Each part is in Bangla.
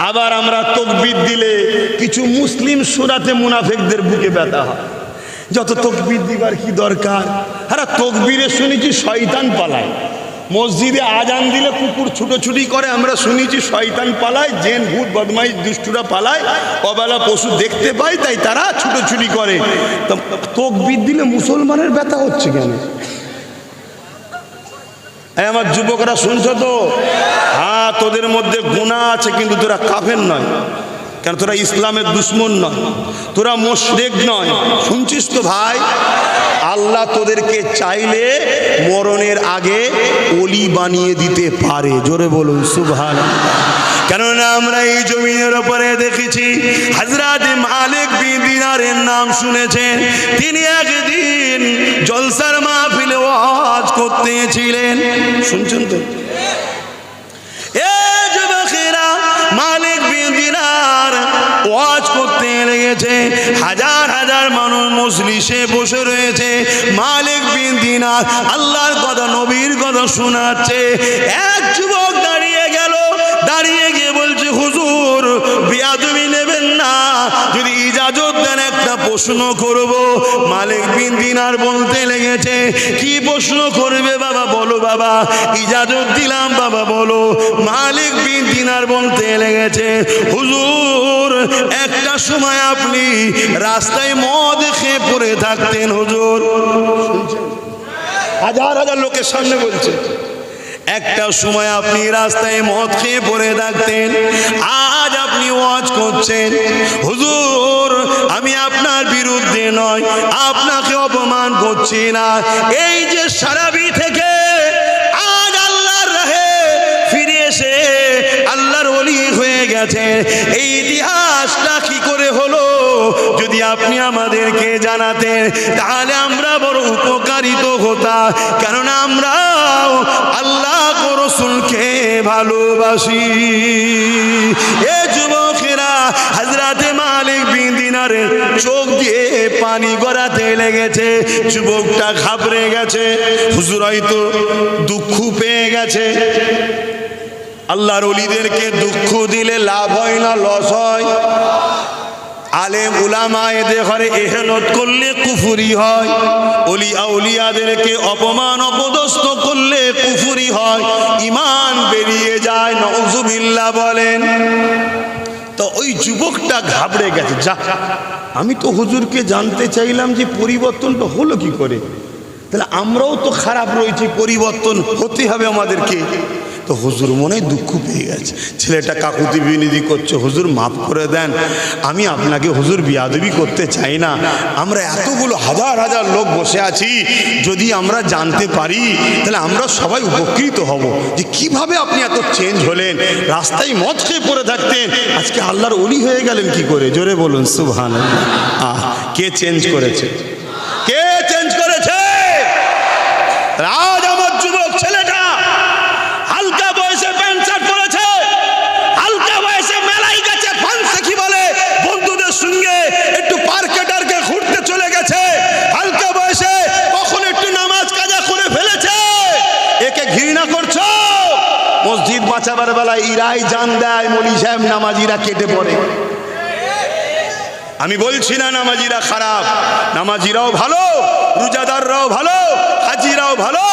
আবার আমরা তাকবীর দিলে কিছু মুসলিম সূরাতে মুনাফিকদের বুকে ব্যথা হয়। যত তাকবীর দিবার কি দরকার? আরে তাকবীরে শুনেছি শয়তান পালায়, মসজিদে আজান দিলে কুকুর ছুটোছুটি করে, আমরা শুনেছি শয়তান পালায়, জিন ভূত বদমাইশ দুষ্টুরা পালায়, অবেলা পশু দেখতে পায় তাই তারা ছুটোছুটি করে। তাকবীর দিলে মুসলমানের ব্যথা হচ্ছে কেন? আমার যুবকরা শুনছো তো? হ্যাঁ, তোদের মধ্যে গুনাহ আছে কিন্তু তোরা কাফের নয়, কেন তোরা ইসলামের দুশ্মন নয়, তোরা মুশরিক নয়। শুনছিস তো ভাই? আল্লাহ তোদেরকে চাইলে মরণের আগে ওলি বানিয়ে দিতে পারে। জোরে বলুন সুবহানাল্লাহ। কেননা আমরা এই জমিনের উপরে দেখেছি হযরত মালিক বিন দিনারের নাম শুনেছেন। তিনি একদিন জলসার মাহফিলে ওয়াজ করতেছিলেন। শুনছেন তো? এই যুবকেরা, মালিক বিন দিনার ওয়াজ করতে লেগেছে, হাজার হাজার মানুষ মজলিসে বসে রয়েছে। মালিক বিন দিনার আল্লাহর কথা, নবীর কথা শোনাচ্ছে। এক যুবক দাঁড়িয়ে গেল, দাঁড়িয়ে গিয়ে বলছে, হুজুর বিয়াদবি নেবেন না, যদি ইজাজত দেন একটা প্রশ্ন করব। মালিক বিন দিনার বলতে লেগেছে, কি প্রশ্ন করবে বাবা? বলো বাবা। ইজাজত দিলাম বাবা, বলো। মালিক বিন দিনার বলতে লেগেছে, হুজুর একটা সময় আপনি রাস্তায় মদ খেয়ে পড়ে থাকতেন হুজুর। হাজার হাজার লোকের সামনে বলছে, একটা সময় আপনি রাস্তায় মদ খেয়ে পড়ে থাকতেন, আজ আপনি ওয়াজ করছেন। হুজুর আমি আপনার বিরুদ্ধে নয়, আপনাকে অপমান করছি না। এই যে সারাবি থেকে আজ আল্লাহর রাহে ফিরে এসে আল্লাহর ওলি হয়ে গেছে, এই ইতিহাসটা কি করে হলো যদি আপনি আমাদেরকে জানাতেন, তাহলে আমরা বড় উপকারিত হতাম। কারণ আমরাও আল্লাহ রাসূলকে ভালোবাসি। এ যুবকেরা, হযরত মালিক বিন দিনারের চোখ দিয়ে পানি গড়াতে লেগেছে। যুবকটা ঘাবড়ে গেছে, হুজুর হয়তো দুঃখ পেয়ে গেছে। আল্লাহর ওলিদেরকে দুঃখ দিলে লাভ হয় না লস হয়? আলেম উলামা এদের ঘরে এহেনত করলে কুফরি হয়, ওলি আউলিয়াদেরকে অপমান অপদস্থ করলে কুফরি হয়, ঈমান বেরিয়ে যায়। নাউযুবিল্লাহ বলেন। তো ওই যুবকটা ঘাবড়ে গেছে, যা আমি তো হুজুরকে জানতে চাইলাম যে পরিবর্তনটা হলো কি করে, তাহলে আমরাও তো খারাপ রয়েছি, পরিবর্তন হতে হবে আমাদেরকে। তো হুজুর মনে দুঃখ পেয়ে গেছে, ছেলেটা কাকুতি বিনতি করছে, হুজুর মাফ করে দেন, আমি আপনাকে হুজুর বিয়াদবি করতে চাই না, আমরা এতগুলো হাজার হাজার লোক বসে আছি, যদি আমরা জানতে পারি তাহলে আমরা সবাই উপকৃত হব যে কিভাবে আপনি এত চেঞ্জ হলেন, রাস্তায় মদ খেয়ে পড়ে থাকতেন, আজকে আল্লাহর ওলি হয়ে গেলেন কি করে? জোরে বলুন সুবহানাল্লাহ। কে চেঞ্জ করেছে? কে চেঞ্জ করেছে? আজ আমার যুবক ছেলেটা হালকা বয়সে প্যান্ট শার্ট পরেছে, হালকা বয়সে মেলায় গেছে, ফান্সেকি বলে বন্ধুদের সঙ্গে একটু পার্কে টার্কে ঘুরতে চলে গেছে, হালকা বয়সে কখন একটু নামাজ কাজা করে ফেলেছে। একে ঘৃণা করছো? মসজিদ বাঁচাবার বেলায় ইরাই জান দেয়, মৌলী সাহেব নামাজিরা কেটে পড়ে। আমি বলছি না নামাজিরা খারাপ, নামাজিরাও ভালো, রোজাদাররাও ভালো, হাজিরাও ভালো,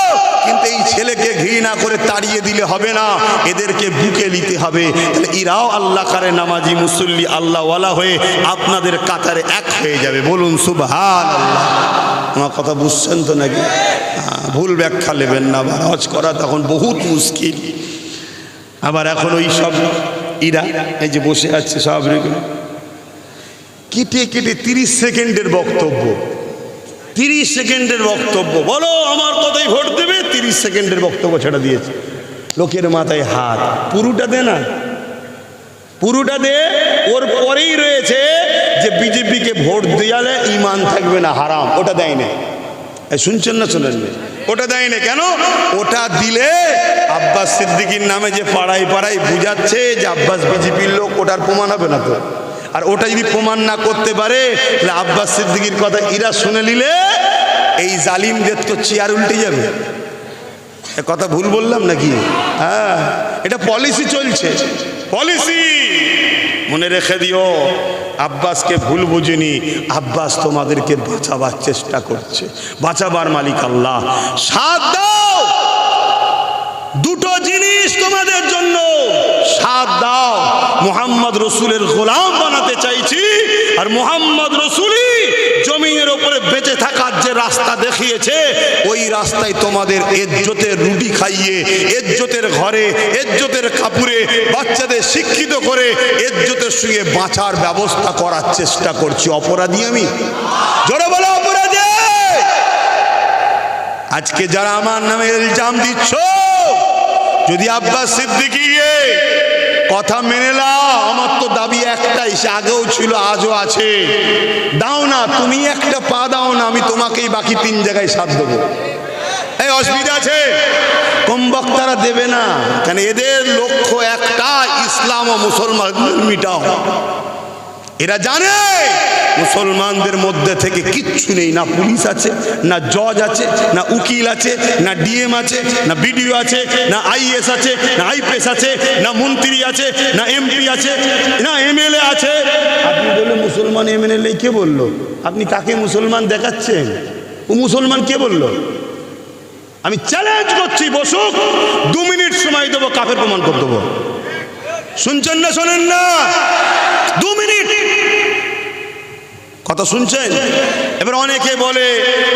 কিন্তু এই ছেলেকে ঘৃণা করে তাড়িয়ে দিলে হবে না, এদেরকে বুকে নিতে হবে। তাহলে এরাও আল্লাহ কারে নামাজি মুসল্লি আল্লাহওয়ালা হয়ে আপনাদের কাতারে এক হয়ে যাবে। বলুন সুবহানাল্লাহ। আমার কথা বুঝছেন তো নাকি? ভুল ব্যাখ্যা নেবেন না। হজ করা তখন বহুত মুশকিল। আবার এখন ওই সব ইরা এই যে বসে আছে সব কেটে কেটে 30 সেকেন্ডের বক্তব্য, 30 সেকেন্ডের বক্তব্য, বলো আমার কথাই ভোট দেবে, 30 সেকেন্ডের বক্তব্য ছেড়ে দিয়েছে। লোকের মাথায় হাত, পুরোটা দে না, পুরোটা দে। ওর পরেই রয়েছে যে বিজেপিকে ভোট দেওয়ালে ঈমান থাকবে না, হারাম, ওটা দেয় না। শুনছেন না? শোনেন না? ওটা দেয় না কেন? ওটা দিলে আব্বাস সিদ্দিকীর নামে যে পাড়ায় পাড়ায় বুঝাচ্ছে যে আব্বাস বিজেপির লোক, ওটার প্রমাণ হবে না তো। আর ওটা যদি প্রমাণ না করতে পারে তাহলে আব্বাস সিদ্দিকীর কথা ইরা শুনে নিলে এই জালিমদের তো চেয়ার উল্টে যাবে। কথা ভুল বললাম নাকি? হ্যাঁ, এটা পলিসি চলছে, পলিসি। মনে রেখে দিও, আব্বাসকে ভুল বুঝিনি, আব্বাস তোমাদেরকে বাঁচাবার চেষ্টা করছে, বাঁচাবার মালিক আল্লাহ। সাথ দাও, দুটো জিনিস তোমাদের জন্য, সাথ দাও। মুহাম্মদ রসুলের গোলাম বানাতে চাইছি, আর মুহাম্মদ রসুলই জমিনের ওপরে বেঁচে থাকার যে রাস্তা দেখিয়েছে, ওই রাস্তায় তোমাদের ইজ্জতের রুটি খাইয়ে, ইজ্জতের ঘরে, ইজ্জতের কাপড়ে বাচ্চাদের শিক্ষিত করে ইজ্জতের সঙ্গে বাঁচার ব্যবস্থা করার চেষ্টা করছি। অপরাধী আমি? জোরে বলো অপরাধী। আজকে যারা আমার নামে ইলজাম দিচ্ছ, যদি আব্বাস সিদ্দিকীকে কথা মেনে নাও, আমার তো দাবি একটাই, সে আগেও ছিল আজও আছে, দাও না, তুমি একটা পা দাও না, আমি তোমাকেই বাকি 3 জায়গায় সাথ দেবো। এই অসুবিধা আছে? কম বক্তারা দেবে না, কেন এদের লক্ষ্য একটা, ইসলাম ও মুসলমান মিটাও। এরা জানে মুসলমানদের মধ্যে থেকে কিচ্ছু নেই, না পুলিশ আছে, না জজ আছে, না উকিল আছে, না ডিএম আছে, না বিডিও আছে, না আইএস আছে, না আইপিএস আছে, না মন্ত্রী আছে, না এমপি আছে, না এমএলএ আছে। আপনি বললেন মুসলমান এমএলএ, কে বললো? আপনি কাকে মুসলমান দেখাচ্ছেন? ও মুসলমান কে বললো? আমি চ্যালেঞ্জ করছি, বসুক, 2 মিনিট সময় দেবো, কাফের প্রমাণ করে দেবো। শুনছেন না শোনেন না? 2 মিনিট কথা শুনছেন? এবার অনেকে বলে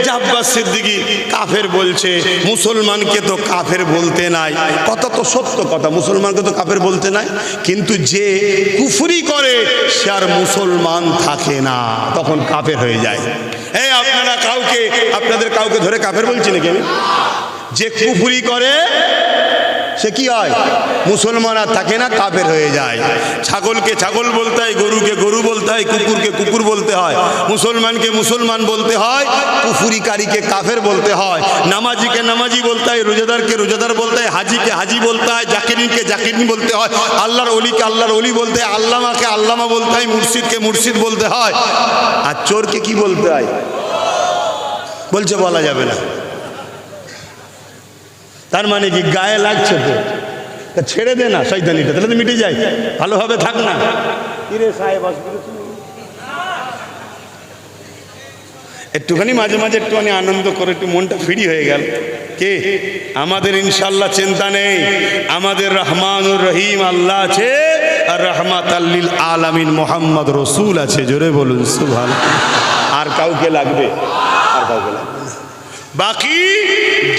যে আব্বাস সিদ্দিকী কাফের বলছে, মুসলমানকে তো কাফের বলতে নাই। কথা তো সত্য কথা, মুসলমানকে তো কাফের বলতে নাই, কিন্তু যে কুফরি করে সে আর মুসলমান থাকে না, তখন কাফের হয়ে যায়। এই আপনারা কাউকে, আপনাদের কাউকে ধরে কাফের বলছি নাকি আমি? যে কুফরি করে সে কি হয়? মুসলমান আর থাকে না, কাফের হয়ে যায়। ছাগলকে ছাগল বলতে হয়, গরুকে গরু বলতে হয়, কুকুরকে কুকুর বলতে হয়, মুসলমানকে মুসলমান বলতে হয়, কুফরিকারীকে কাফের বলতে হয়, নামাজিকে নামাজি বলতে হয়, রোজাদারকে রোজাদার বলতে হয়, হাজিকে হাজি বলতে হয়, জাকিরিনকে জাকিরিন বলতে হয়, আল্লাহর ওলিকে আল্লাহর ওলি বলতে হয়, আল্লামাকে আল্লামা বলতে হয়, মুর্শিদকে মুর্শিদ বলতে হয়। আর চোরকে কি বলতে হয়? বলছে বলা যাবে না। তার মানে কি গায়ে লাগছে তো, তা ছেড়ে দে না শয়তানিটা, তাহলে তো মিটে যায়, ভালোভাবে থাক না। একটুখানি মাঝে মাঝে একটুখানি আনন্দ করে একটু মনটা ফ্রি হয়ে গেল। কে? আমাদের ইনশাল্লাহ চিন্তা নেই, আমাদের রহমানুর রহিম আল্লাহ আছে, আর রহমাতাল লিল আলামিন মুহাম্মদ রসুল আছে। জোরে বলুন সুবহানাল্লাহ। আর কাউকে লাগবে? আর কাউকে লাগবে না। বাকি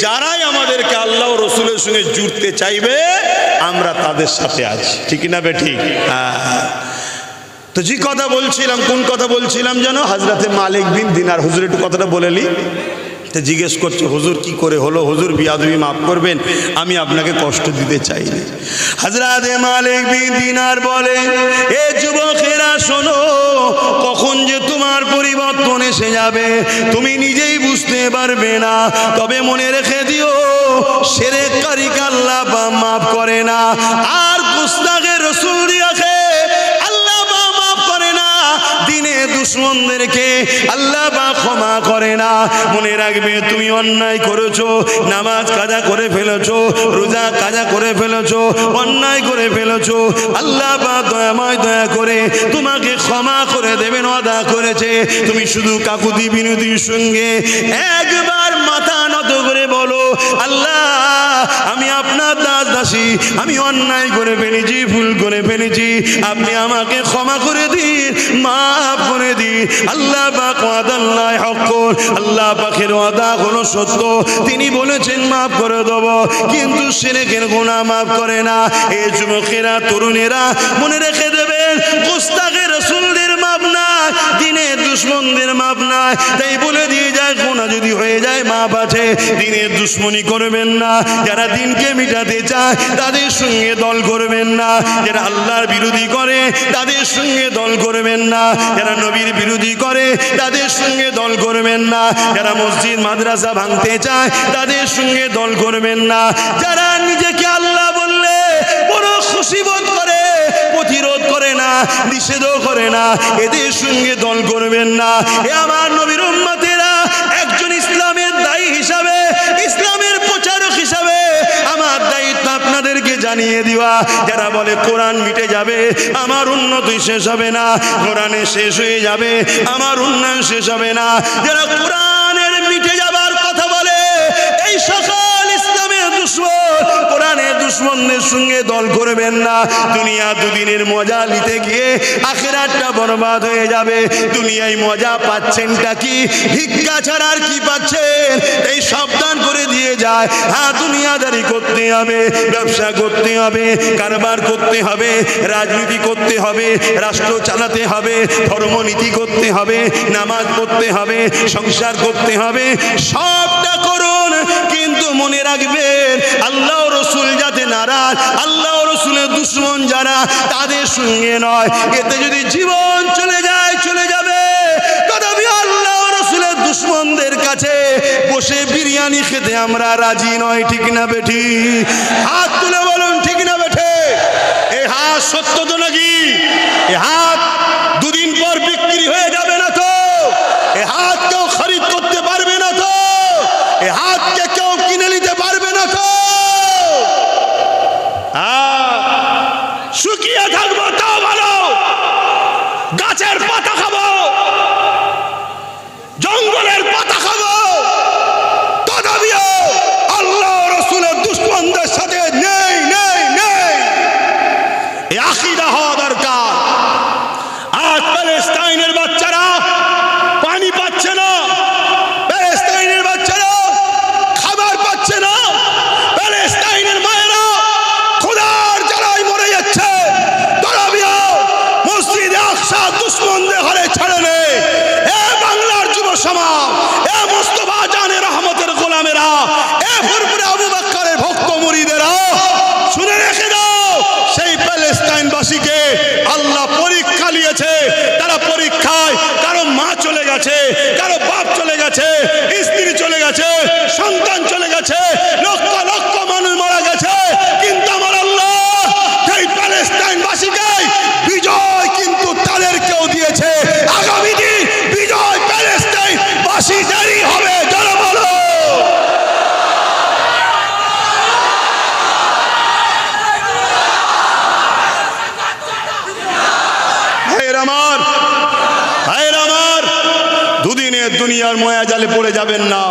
যারাই আমাদেরকে আল্লাহ রসুলের সঙ্গে জুড়তে চাইবে, আমরা তাদের সাথে আছি, ঠিক না বেঠিক? তো যে কথা বলছিলাম, কোন কথা বলছিলাম যেন? হযরতে মালিক বিন দিনার। হুজুর একটু কথাটা বলে নি। তো জিজ্ঞেস করছে হুজুর কি করে হলো? হুজুর বিয়াদবি মাফ করবেন, আমি আপনাকে কষ্ট দিতে চাইনি। হযরতে মালিক বিন দিনার বলে, এ যুবকেরা শোনো, কখন যে তোমার পরিবর্তন এসে যাবে তুমি নিজেই বুঝতে পারবে না। তবে মনে রেখে দিও, শিরককারীকে আল্লাহ মাফ করে না, আর গুস্তাখে রাসূল দিয়াকে আল্লাহ মাফ করে না, দিনে দুশমনদেরকে আল্লাহ ক্ষমা করে না। মনে রাখবে, তুমি অন্যায় করেছো, নামাজ কাজা করে ফেলেছো, রোজা কাজা করে ফেলেছো, অন্যায় করে ফেলেছো, আল্লাহ দয়াময় দয়া করে তোমাকে ক্ষমা করে দেবেন, ওয়াদা করেছে। তুমি শুধু কাকুতি বিনতির সঙ্গে একবার মাথা নত করে বলো, আল্লাহ আমি আপনার দাস দাসী, আমি অন্যায় করে ফেলেছি, ভুল করে ফেলেছি, আপনি আমাকে ক্ষমা করে দিন, মাফ করে দিন। আল্লাহ পাক ওয়াদাল্লাহ হক, আল্লাহ পাকের ওয়াদা হলো সত্য, তিনি বলেছেন মাফ করে দেব, কিন্তু শিরকের গুনাহ মাফ করে না। এই যুবকেরা, তরুণেরা মনে রেখে দেবেন, গুস্তাখে রাসূলদের মাফ নাই, দিনের দুশমনদের মাফ নাই। তাই বলে দিয়ে যায়, গুনাহ যদি হয়ে যায় মাফ আছে, দিনের দুশমনি করবেন না। যারা দিনকে মিটাতে চায় তাদের সঙ্গে দল করবেন না, যারা আল্লাহর বিরোধী করে তাদের সঙ্গে দল করবেন না, যারা নবীর বিরোধী করে তাদের সঙ্গে দল করবেন না, যারা মসজিদ মাদ্রাসা ভাঙতে চায় তাদের সঙ্গে দল করবেন না, যারা নিজেকে আল্লাহ বললে বড় খুশি বোধ করে, প্রতিরোধ করে না, নিষেধও করে না, এদের সঙ্গে দল করবেন না। এ আমার নবীর উম্মতেরা, একজন ইসলামের দায়ী হিসাবে, ইসলামের প্রচারক হিসাবে আমার দায়িত্ব আপনাদেরকে জানিয়ে দেওয়া। যারা বলে কোরআন মিটে যাবে আমার উন্নতি শেষ হবে না, কোরআনে শেষ হয়ে যাবে আমার উন্নয়ন শেষ হবে না, যারা কোরআনের মিটে যাবার কথা বলে এই সকল ইসলামের দুশমন, কোরআনের দুশমনদের সঙ্গে দল করবেন না। দুনিয়া দুদিনের মজা নিতে গিয়ে আখিরাতটা বরবাদ হয়ে যাবে। দুনিয়ায় মজা পাচ্ছেনটা কি? ভিক্ষা ছাড়া আর কি পাচ্ছেন? এই সাবধান করে দিয়ে যায়। হ্যাঁ, দুনিয়াদারি করতে হবে, ব্যবসা করতে হবে, কারবার করতে হবে, রাজনীতি করতে হবে, রাষ্ট্র চালাতে হবে, ধর্মনীতি করতে হবে, নামাজ পড়তে হবে, সংসার করতে হবে, সবটা করুন। কিন্তু মনে রাখবেন আল্লাহ রসুল যাতে নারাজ, আল্লাহ রসুলের দুশমন যারা তাদের সঙ্গে নয়। এতে যদি জীবন চলে যায় চলে যাবে। তথাপি আল্লাহ রসুলের দুশমনদের কাছে বসে বিরিয়ানি খেতে আমরা রাজি নয়। ঠিক না বেঠি? হাত তুলে বলুন ঠিক না বেঠে? এই হাত সত্য তো নাকি? এ হাত দুদিন পর বিক্রি হয়ে যাবে না তো? এ হাত কেউ খরিদ করতে পারবে না তো? এ হাতকে কেউ কিনে নিতে পারবে না তো? শুকিয়ে থাকবো তাও ভালো, গাছের পাতা খাবো, জঙ্গলের পাতা খাবো, তথাপিও আল্লাহ রসুলের দুশমনদের সাথে নেই নেই নেই। এই আকীদা হওয়া দরকার। আজ প্যালেস্টাইনের বাচ্চারা পানি পাচ্ছে না, প্যালেস্টাইনের বাচ্চারা খাবার পাচ্ছে না, প্যালেস্টাইনের মায়েরা খোদার জ্বালায় মরে যাচ্ছে। তথাপিও মসজিদে আকসা দুশমনদের হারে ছেড়ে নে। এ বাংলার যুব সমাজ, এ মুস্তাফা জানের রহমতের গোলামেরা, এ ফুরফুরে আবু বকরের ভক্ত মুরিদেরা, শুনে রেখে দাও, সেই প্যালেস্টাইনবাসীকে আল্লাহ পরীক্ষা নিয়েছে। তারা পরীক্ষায় কারো মা চলে গেছে, কারো বাপ চলে গেছে, স্ত্রী চলে গেছে, সন্তান চলে গেছে, লক্ষ লক্ষ মানুষ মারা গেছে। কিন্তু আমার আল্লাহ সেই প্যালেস্টাইনবাসীকে বিজয় কিন্তু তাদেরকেও দিয়েছে। আগামী দিন বিজয় প্যালেস্টাইনবাসীদেরই হবে। যারা বলো দুদিনের দুনিয়ার মায়া জালে পড়ে যাবেন না।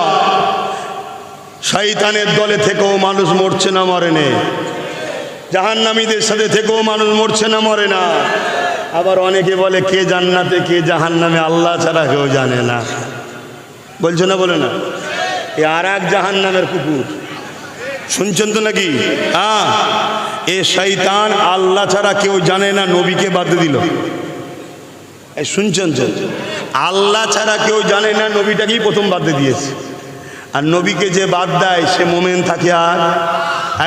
শয়তানের দলে থেকেও মানুষ মরছে না, মরে না। জাহান্নামীদের সাথে থেকেও মানুষ মরছে না, মরে না। আবার অনেকে বলে কে জান্নাতে কে জাহান্নামে আল্লাহ ছাড়া কেউ জানে না। বলছে না? বলে না? এ আর এক জাহান্নামের কুকুর শুনছেন তো নাকি? হ্যাঁ, এ শয়তান আল্লাহ ছাড়া কেউ জানে না, নবীকে বাদ দিল। এই শুনছেন তো? আল্লাহ ছাড়া কেউ জানে না, নবীটাকেই প্রথম বাদ দিয়েছে। আর নবীকে যে বাদ দেয় সে মোমেন থাকে। আর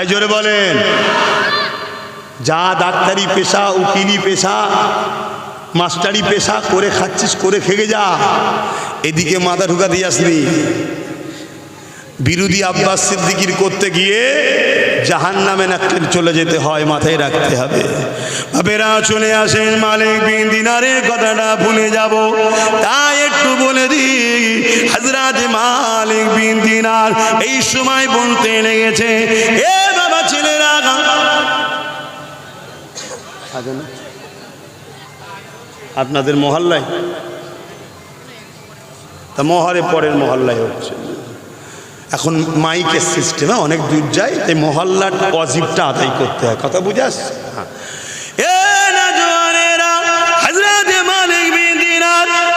এই জোরে বলেন, যা ডাক্তারি পেশা, উকিলি পেশা, মাস্টারি পেশা করে খাচ্ছিস করে খেয়ে যা, এদিকে মাথা ঢুকা দিয়ে আসবি। বিরোধী আব্বাস সিদ্দিকির করতে গিয়ে জাহান্নামে নাক্কেল চলে যেতে হয়, মাথায় রাখতে হবে। বাবেরা চলে আসেন, মালিক বিন দিনারের কথাটা ভুলে যাব, তাই একটু বলে দিই। হযরত মালিক বিন দিনার এই সময় বলতে লেগেছে, এ বাবা ছেলেরা, আপনাদের মহল্লায় তা মহরে পরের মহল্লায় হচ্ছে এখন মাইকের সিস্টেমে অনেক দূর যায়, তাই মহল্লার ওয়াজিবটা আদায় করতে হয়। কথা বুঝে আসছে?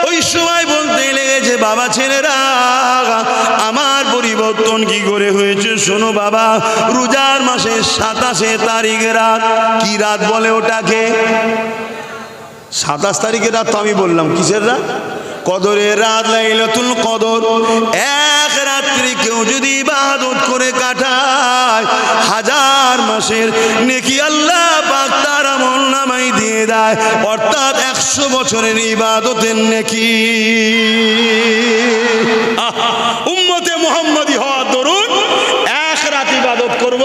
ওই সময় বলতে লেগেছে, বাবা ছেলেরা, আমার পরিবর্তন কি করে হয়েছে শোনো বাবা। রোজার মাসের 27 তারিখ রাত, কি রাত বলে ওটাকে? 27 তারিখের রাত তো আমি বললাম কিসের রাত? কদরের রাত, লাইলাতুল কদর। এক রাত্রি কেউ যদি ইবাদত করে কাটায়, 1000 মাসের নেকি আল্লাহ পাক তার আমলনামায় দিয়ে দেয়, অর্থাৎ 100 বছরের ইবাদতের নেকি। উম্মতে মুহাম্মাদি হওয়া দরুন এক রাত ইবাদত করব,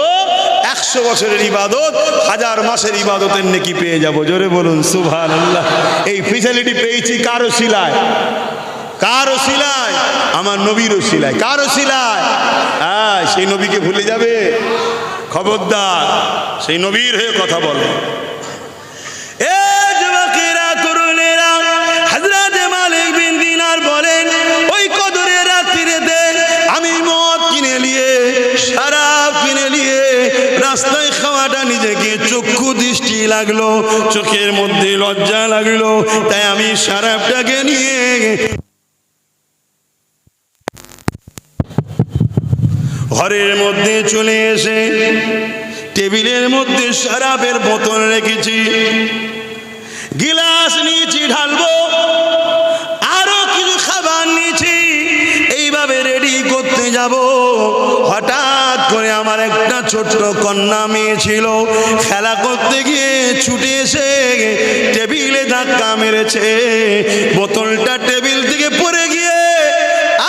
100 বছরের ইবাদত, 1000 মাসের ইবাদতের নেকি পেয়ে যাব। জোরে বলুন সুবহানাল্লাহ। এই ফ্যাসিলিটি পেয়েছি কার ওসিলায়? কার ওসিলায়? আমার নবীর ওসিলায়। কার ওসিলায়? সেই নবীকে ভুলে যাবে? খবরদার সেই নবীর হয়ে কথা বলে। এ যুবকেরা, তরুণেরা, হযরত মালিক বিন দিনার বলেন, ওই কদরের রাত্রিতে আমি মদ কিনে নিয়ে, শরাব কিনে নিয়ে রাস্তায় খাওয়াটা নিজেকে চক্ষু দৃষ্টি লাগলো, চোখের মধ্যে লজ্জা লাগলো, তাই আমি শরাবটাকে নিয়ে ঘরের মধ্যে চলে এসে টেবিলের মধ্যে শরাবের বোতল রেখেছি, গিলাস নিয়েছি ঢালবো, আরো কিছু খাবার নিয়েছি, এইভাবে রেডি করতে যাব। হঠাৎ করে আমার একটা ছোট্ট কন্যা মেয়ে ছিল, খেলা করতে গিয়ে ছুটে এসে টেবিলে ধাক্কা মেরেছে, বোতলটা টেবিল থেকে পড়ে গিয়ে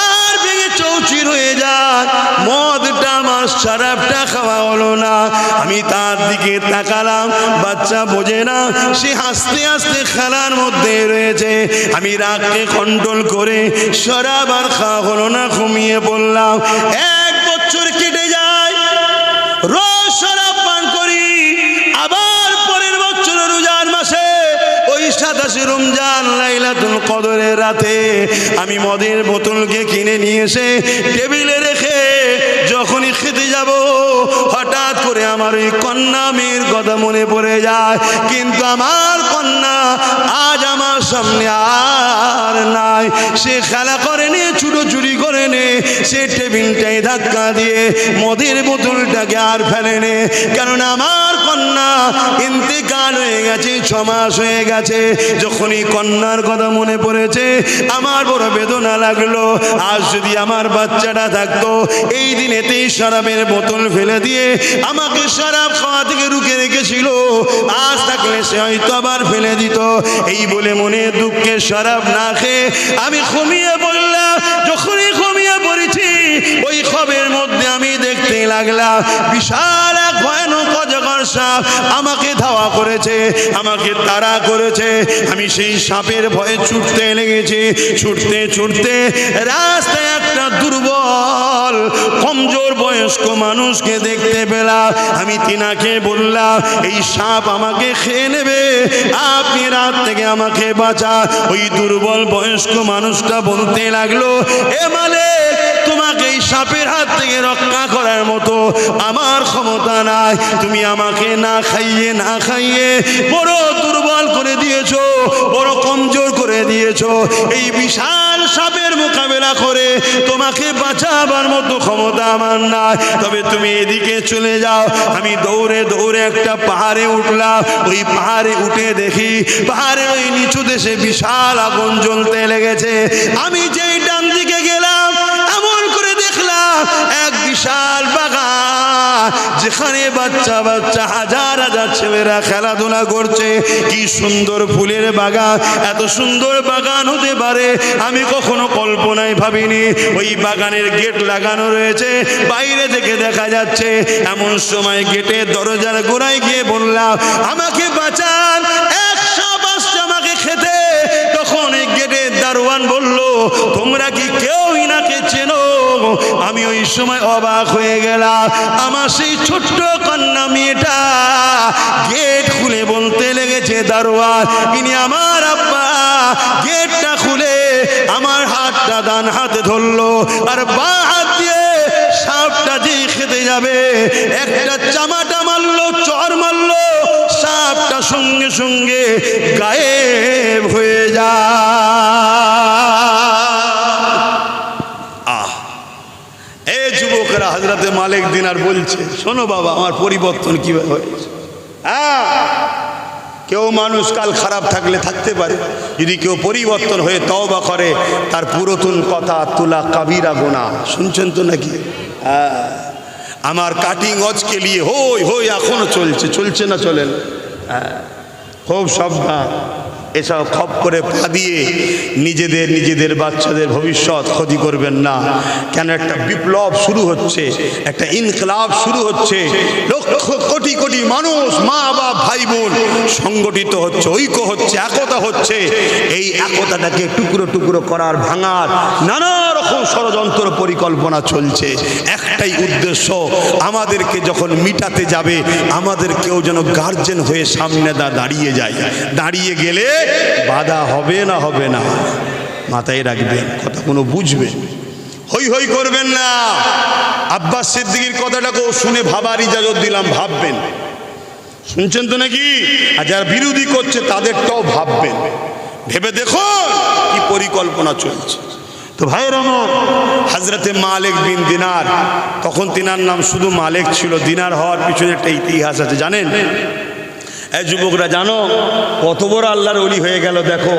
আর ভেঙে চৌচির হয়ে যায়। মদটা আমার শরাবটা খাওয়া হলো না। আমি তার দিকে তাকালাম, বাচ্চা বোঝে না, সে হাসতে হাসতে খেলার মধ্যে রয়েছে। আমি রাগকে কন্ট্রোল করে শরাব আর খাওয়া হলো না, ঘুমিয়ে পড়লাম। 1 বছর কেটে যায়, রোজ শরাব পান করি। আবার পরের বছর রোজার মাসে ওই 27 রমজান লাইলাতুল কদরের রাতে আমি মদের বোতলকে কিনে নিয়ে এসে টেবিলে রেখে যখনই খেতে যাব, হঠাৎ করে আমার ওই কন্যা মেয়ের কথা মনে পড়ে যায়। কিন্তু আমার কন্যা আজ আমার সামনে আর নাই। সে খেলা করে নে, ছুটোছুটি করে নে, সে টেবিলটাই ধাক্কা দিয়ে মদের বোতলটাকে আর ফেলে নে, কেননা আমার কন্যা ইন্তেকাল হয়ে গেছে, 6 মাস হয়ে গেছে। যখনই কন্যার কথা মনে পড়েছে আমার বড় বেদনা লাগলো। আজ যদি আমার বাচ্চাটা থাকতো, এই দিনেতেই শরাবের বোতল ফেলে দিয়ে আমাকে শরাব খাওয়া থেকে রুখে রেখেছিল, আজ থাকলে সে হয়তো আবার ফেলে দিত। এই বলে মনে দুঃখে শরাব না খেয়ে আমি ঘুমিয়ে পড়লাম। যখনই ঘুমিয়ে পড়েছি, ওই খবের মধ্যে আমি দেখতে লাগলাম বিশাল এক ভয়ানক অজগর সাপ আমাকে ধাওয়া করেছে, আমাকে তাড়া করেছে। আমি সেই সাপের ভয়ে ছুটতে লেগেছি। ছুটতে ছুটতে রাস্তায় একটা দুর্বল কমজোর বয়স্ক মানুষকে দেখতে পেলাম। আমি তিনাকে বললাম, এই সাপ আমাকে খেয়ে নেবে, আপনি রাত থেকে আমাকে বাঁচা। ওই দুর্বল বয়স্ক মানুষটা বলতে লাগলো, এ মালিক, তোমাকে এই সাপের হাত থেকে রক্ষা করার মতো আমার ক্ষমতা নাই। তুমি আমাকে না খাইয়ে বড় দুর্বল করে দিয়েছো, বড় কমজোর করে দিয়েছো। এই বিশাল সাপের মোকাবেলা করে তোমাকে বাঁচাবার মতো ক্ষমতা আমার নাই। তবে তুমি এদিকে চলে যাও। আমি দৌড়ে দৌড়ে একটা পাহাড়ে উঠলাম। ওই পাহাড়ে উঠে দেখি পাহাড়ের ওই নিচু দেশে বিশাল আগুন জ্বলতে লেগেছে। আমি যেই ডান দিকে গেলাম, এমন করে দেখলাম এক বিশাল বাগান, যেখানে বাচ্চা বাচ্চা হাজার হাজার ছেলেরা খেলাধুলা করছে। কি সুন্দর ফুলের বাগান! এত সুন্দর বাগান হতে পারে আমি কখনো কল্পনায় ভাবিনি। ওই বাগানের গেট লাগানো রয়েছে, বাইরে থেকে দেখা যাচ্ছে। এমন সময় গেটের দরজার গোড়ায় গিয়ে বললাম, আমাকে বাঁচান, 100 বাচ্চা আমাকে খেতে। তখন এই গেটের দারোয়ান বলল, তোমরা কি কেউ ইনাকে চেনো? আমি ওই সময় অবাক হয়ে গেলাম। আমার সেই ছোট্ট কন্যা মেয়েটা গেট খুলে বলতে লেগেছে, দারোয়ান, ইনি আমার আব্বা। গেটটা খুলে আমার হাতটা ডান হাতে ধরলো, আর বাঁ হাত দিয়ে সাপটা যে খেতে যাবে একটা চামাটা মারলো, চর মারলো, সাপটা সঙ্গে সঙ্গে গায়েব হয়ে যায়। যুবকরা হযরতে মালিক দিনার বলছে, শোনো বাবা, আমার পরিবর্তন কিভাবে হয়েছে। কেউ মানুষ কাল খারাপ থাকলে থাকতে পারে, যদি কেউ পরিবর্তন হয়ে তওবা করে, তার পুরাতন কথা তুলা কাবিরা গুনাহ। শুনছেন তো নাকি? আমার কাটিং অজকে নিয়ে হই হই এখনো চলছে না চলেন? খুব সাবধান। এসব খপ করে পা দিয়ে নিজেদের বাচ্চাদের ভবিষ্যৎ ক্ষতি করবেন না। কেন একটা বিপ্লব শুরু হচ্ছে, একটা ইনকলাব শুরু হচ্ছে, লক্ষ কোটি কোটি মানুষ, মা বাপ ভাই বোন সংগঠিত হচ্ছে, ঐক্য হচ্ছে, একতা হচ্ছে। এই একতাটাকে টুকরো টুকরো করার, ভাঙার নানা রকম ষড়যন্ত্র পরিকল্পনা চলছে। একটাই উদ্দেশ্য, আমাদেরকে যখন মিটাতে যাবে আমাদের কেউ যেন গার্জেন হয়ে সামনে দাঁড়িয়ে যায়। দাঁড়িয়ে গেলে বাধা হবে না, হবে না, মাথায় রাখবেন, কথা কোনো বুঝবে, হই হই করবেন না। আব্বাস সিদ্দিকীর কথাটাকেও শুনে ভাবার ইজাজত দিলাম, ভাববেন, শুনছেন তো নাকি? আর যারা বিরোধী করছে তাদেরটাও ভাববেন, ভেবে দেখুন কি পরিকল্পনা চলছে। তো ভাইয়ের আমার, হযরতে মালিক বিন দিনার, তখন তিনার নাম শুধু মালিক ছিল, দিনার হওয়ার পিছনে একটা ইতিহাস আছে জানেন? এই যুবকরা জানো কত বড় আল্লাহর ওলি হয়ে গেল? দেখো,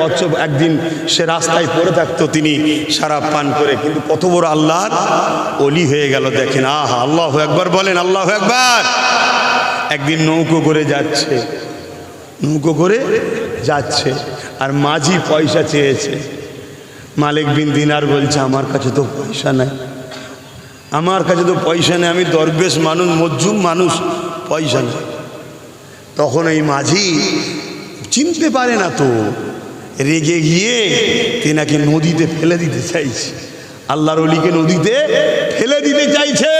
একদিন সে রাস্তায় পড়ে থাকতো তিনি শরাব পান করে, কিন্তু কত বড় আল্লাহর ওলি হয়ে গেল দেখেন। আহা, আল্লাহু আকবার বলেন, আল্লাহু আকবার। একদিন নৌকো করে যাচ্ছে, আর মাঝি পয়সা চেয়েছে। মালিক বিন দিনার বলছে, আমার কাছে তো পয়সা নাই, আমি দরবেশ মানুষ, মজ্জুম মানুষ, পয়সা নেই। তখন এই মাঝি চিনতে পারে না, তো রেগে গিয়ে তিনাকে নদীতে ফেলে দিতে চাইছে, আল্লাহর ওলিকে নদীতে ফেলে দিতে চাইছে।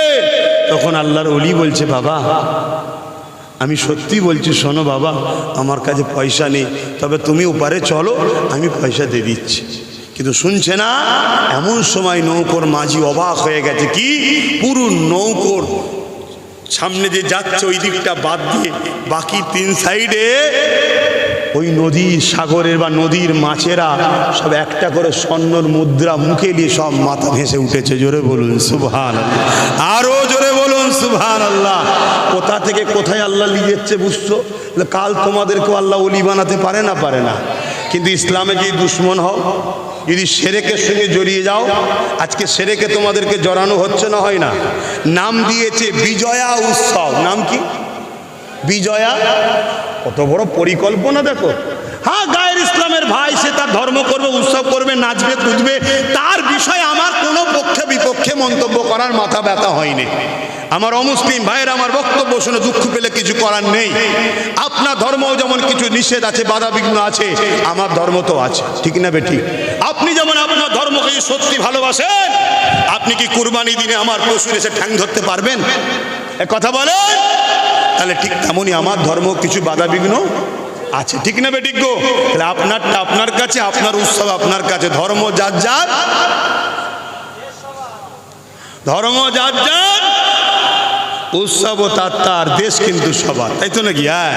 তখন আল্লাহর ওলি বলছে, বাবা আমি সত্যি বলছি, শোনো বাবা, আমার কাছে পয়সা নেই, তবে তুমি ওপারে চলো, আমি পয়সা দিয়ে দিচ্ছি। কিন্তু শুনছে না। এমন সময় নৌকোর মাঝি অবাক হয়ে গেছে, কি পুরো নৌকোর সামনে যে যাচ্ছে ওই দিকটা বাদ দিয়ে বাকি 3 সাইডে ওই নদীর, সাগরের বা নদীর মাছেরা সব একটা করে স্বর্ণর মুদ্রা মুখে নিয়ে সব মাথা ভেসে উঠেছে। জোরে বলুন সুবহানাল্লাহ, আরো জোরে বলুন সুবহানাল্লাহ। কোথা থেকে কোথায় আল্লাহ নিয়ে যাচ্ছে বুঝছো? কাল তোমাদেরকেও আল্লাহ ওলি বানাতে পারে না? কিন্তু ইসলামে যদি দুশ্মন হও, যদি শিরকের সঙ্গে জড়িয়ে যাও, আজকে শিরকে তোমাদেরকে জড়ানো হচ্ছে না, হয় না? নাম দিয়েছে বিজয়া উৎসব। নাম কি? বিজয়া। কত বড় পরিকল্পনা দেখো। হ্যাঁ, গায়ের ইসলামের ভাই, সে তার ধর্ম করবে, উৎসব করবে, নাচবে, কুদবে, তার বিষয়ে আমার কোনো পক্ষে বিপক্ষে মন্তব্য করার মাথা ব্যথা হয়নি। আমার অমুসলিম ভাইয়ের আমার বক্তব্য শুনে দুঃখ পেলে কিছু করার নেই। আপনার ধর্মও যেমন কিছু নিষেধ আছে, বাধা বিঘ্ন আছে, আমার ধর্ম তো আছে, ঠিক না বেঠিক? আপনি যেমন আপনার ধর্মকে সত্যি ভালোবাসেন, আপনি কি কুরবানি দিনে আমার পশুর এসে ঠ্যাং ধরতে পারবেন? এ কথা বলেন। তাহলে ঠিক তেমনই আমার ধর্ম কিছু বাধা বিঘ্ন আছে, ঠিক না বেঠিক গো? তাহলে আপনারটা আপনার কাছে, আপনার উৎসব আপনার কাছে, ধর্ম যার যার, ধর্ম যার যার, উৎসব তার, দেশ কিন্তু সবার, তাই তো নাকি? হ্যাঁ।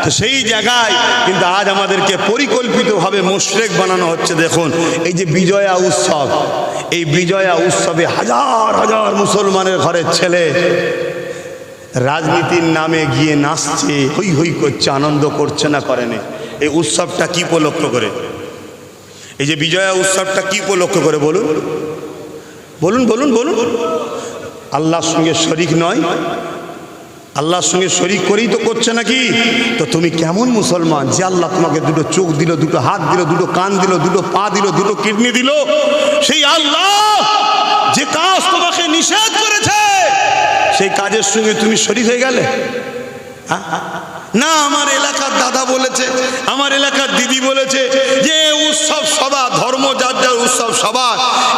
তো সেই জায়গায় কিন্তু আজ আমাদেরকে পরিকল্পিতভাবে মুশরিক বানানো হচ্ছে। দেখুন, এই যে বিজয়া উৎসব, এই বিজয়া উৎসবে হাজার হাজার মুসলমানের ঘরের ছেলে রাজনীতির নামে গিয়ে নাচছে, হই হই করছে, আনন্দ করছে না, করেনি? এই উৎসবটা কি উপলক্ষ করে? এই যে বিজয়া উৎসবটা কি উপলক্ষ করে বলুন? বলুন বলুন বলুন। আল্লাহর সঙ্গে শরিক নয়, আল্লাহর সঙ্গে শরিক করেই তো করছে নাকি? তো তুমি কেমন মুসলমান যে আল্লাহ তোমাকে দুটো চোখ দিল, দুটো হাত দিল, দুটো কান দিল, দুটো পা দিল, দুটো কিডনি দিল, সেই আল্লাহ যে কাজ তোমাকে নিষেধ করেছে সেই কাজের সঙ্গে তুমি শরিক হয়ে গেলে? না, আমার এলাকার দাদা বলেছে, আমার এলাকার দিদি বলেছে যে উৎসব সভা, ধর্ম যার যার উৎসব সভা,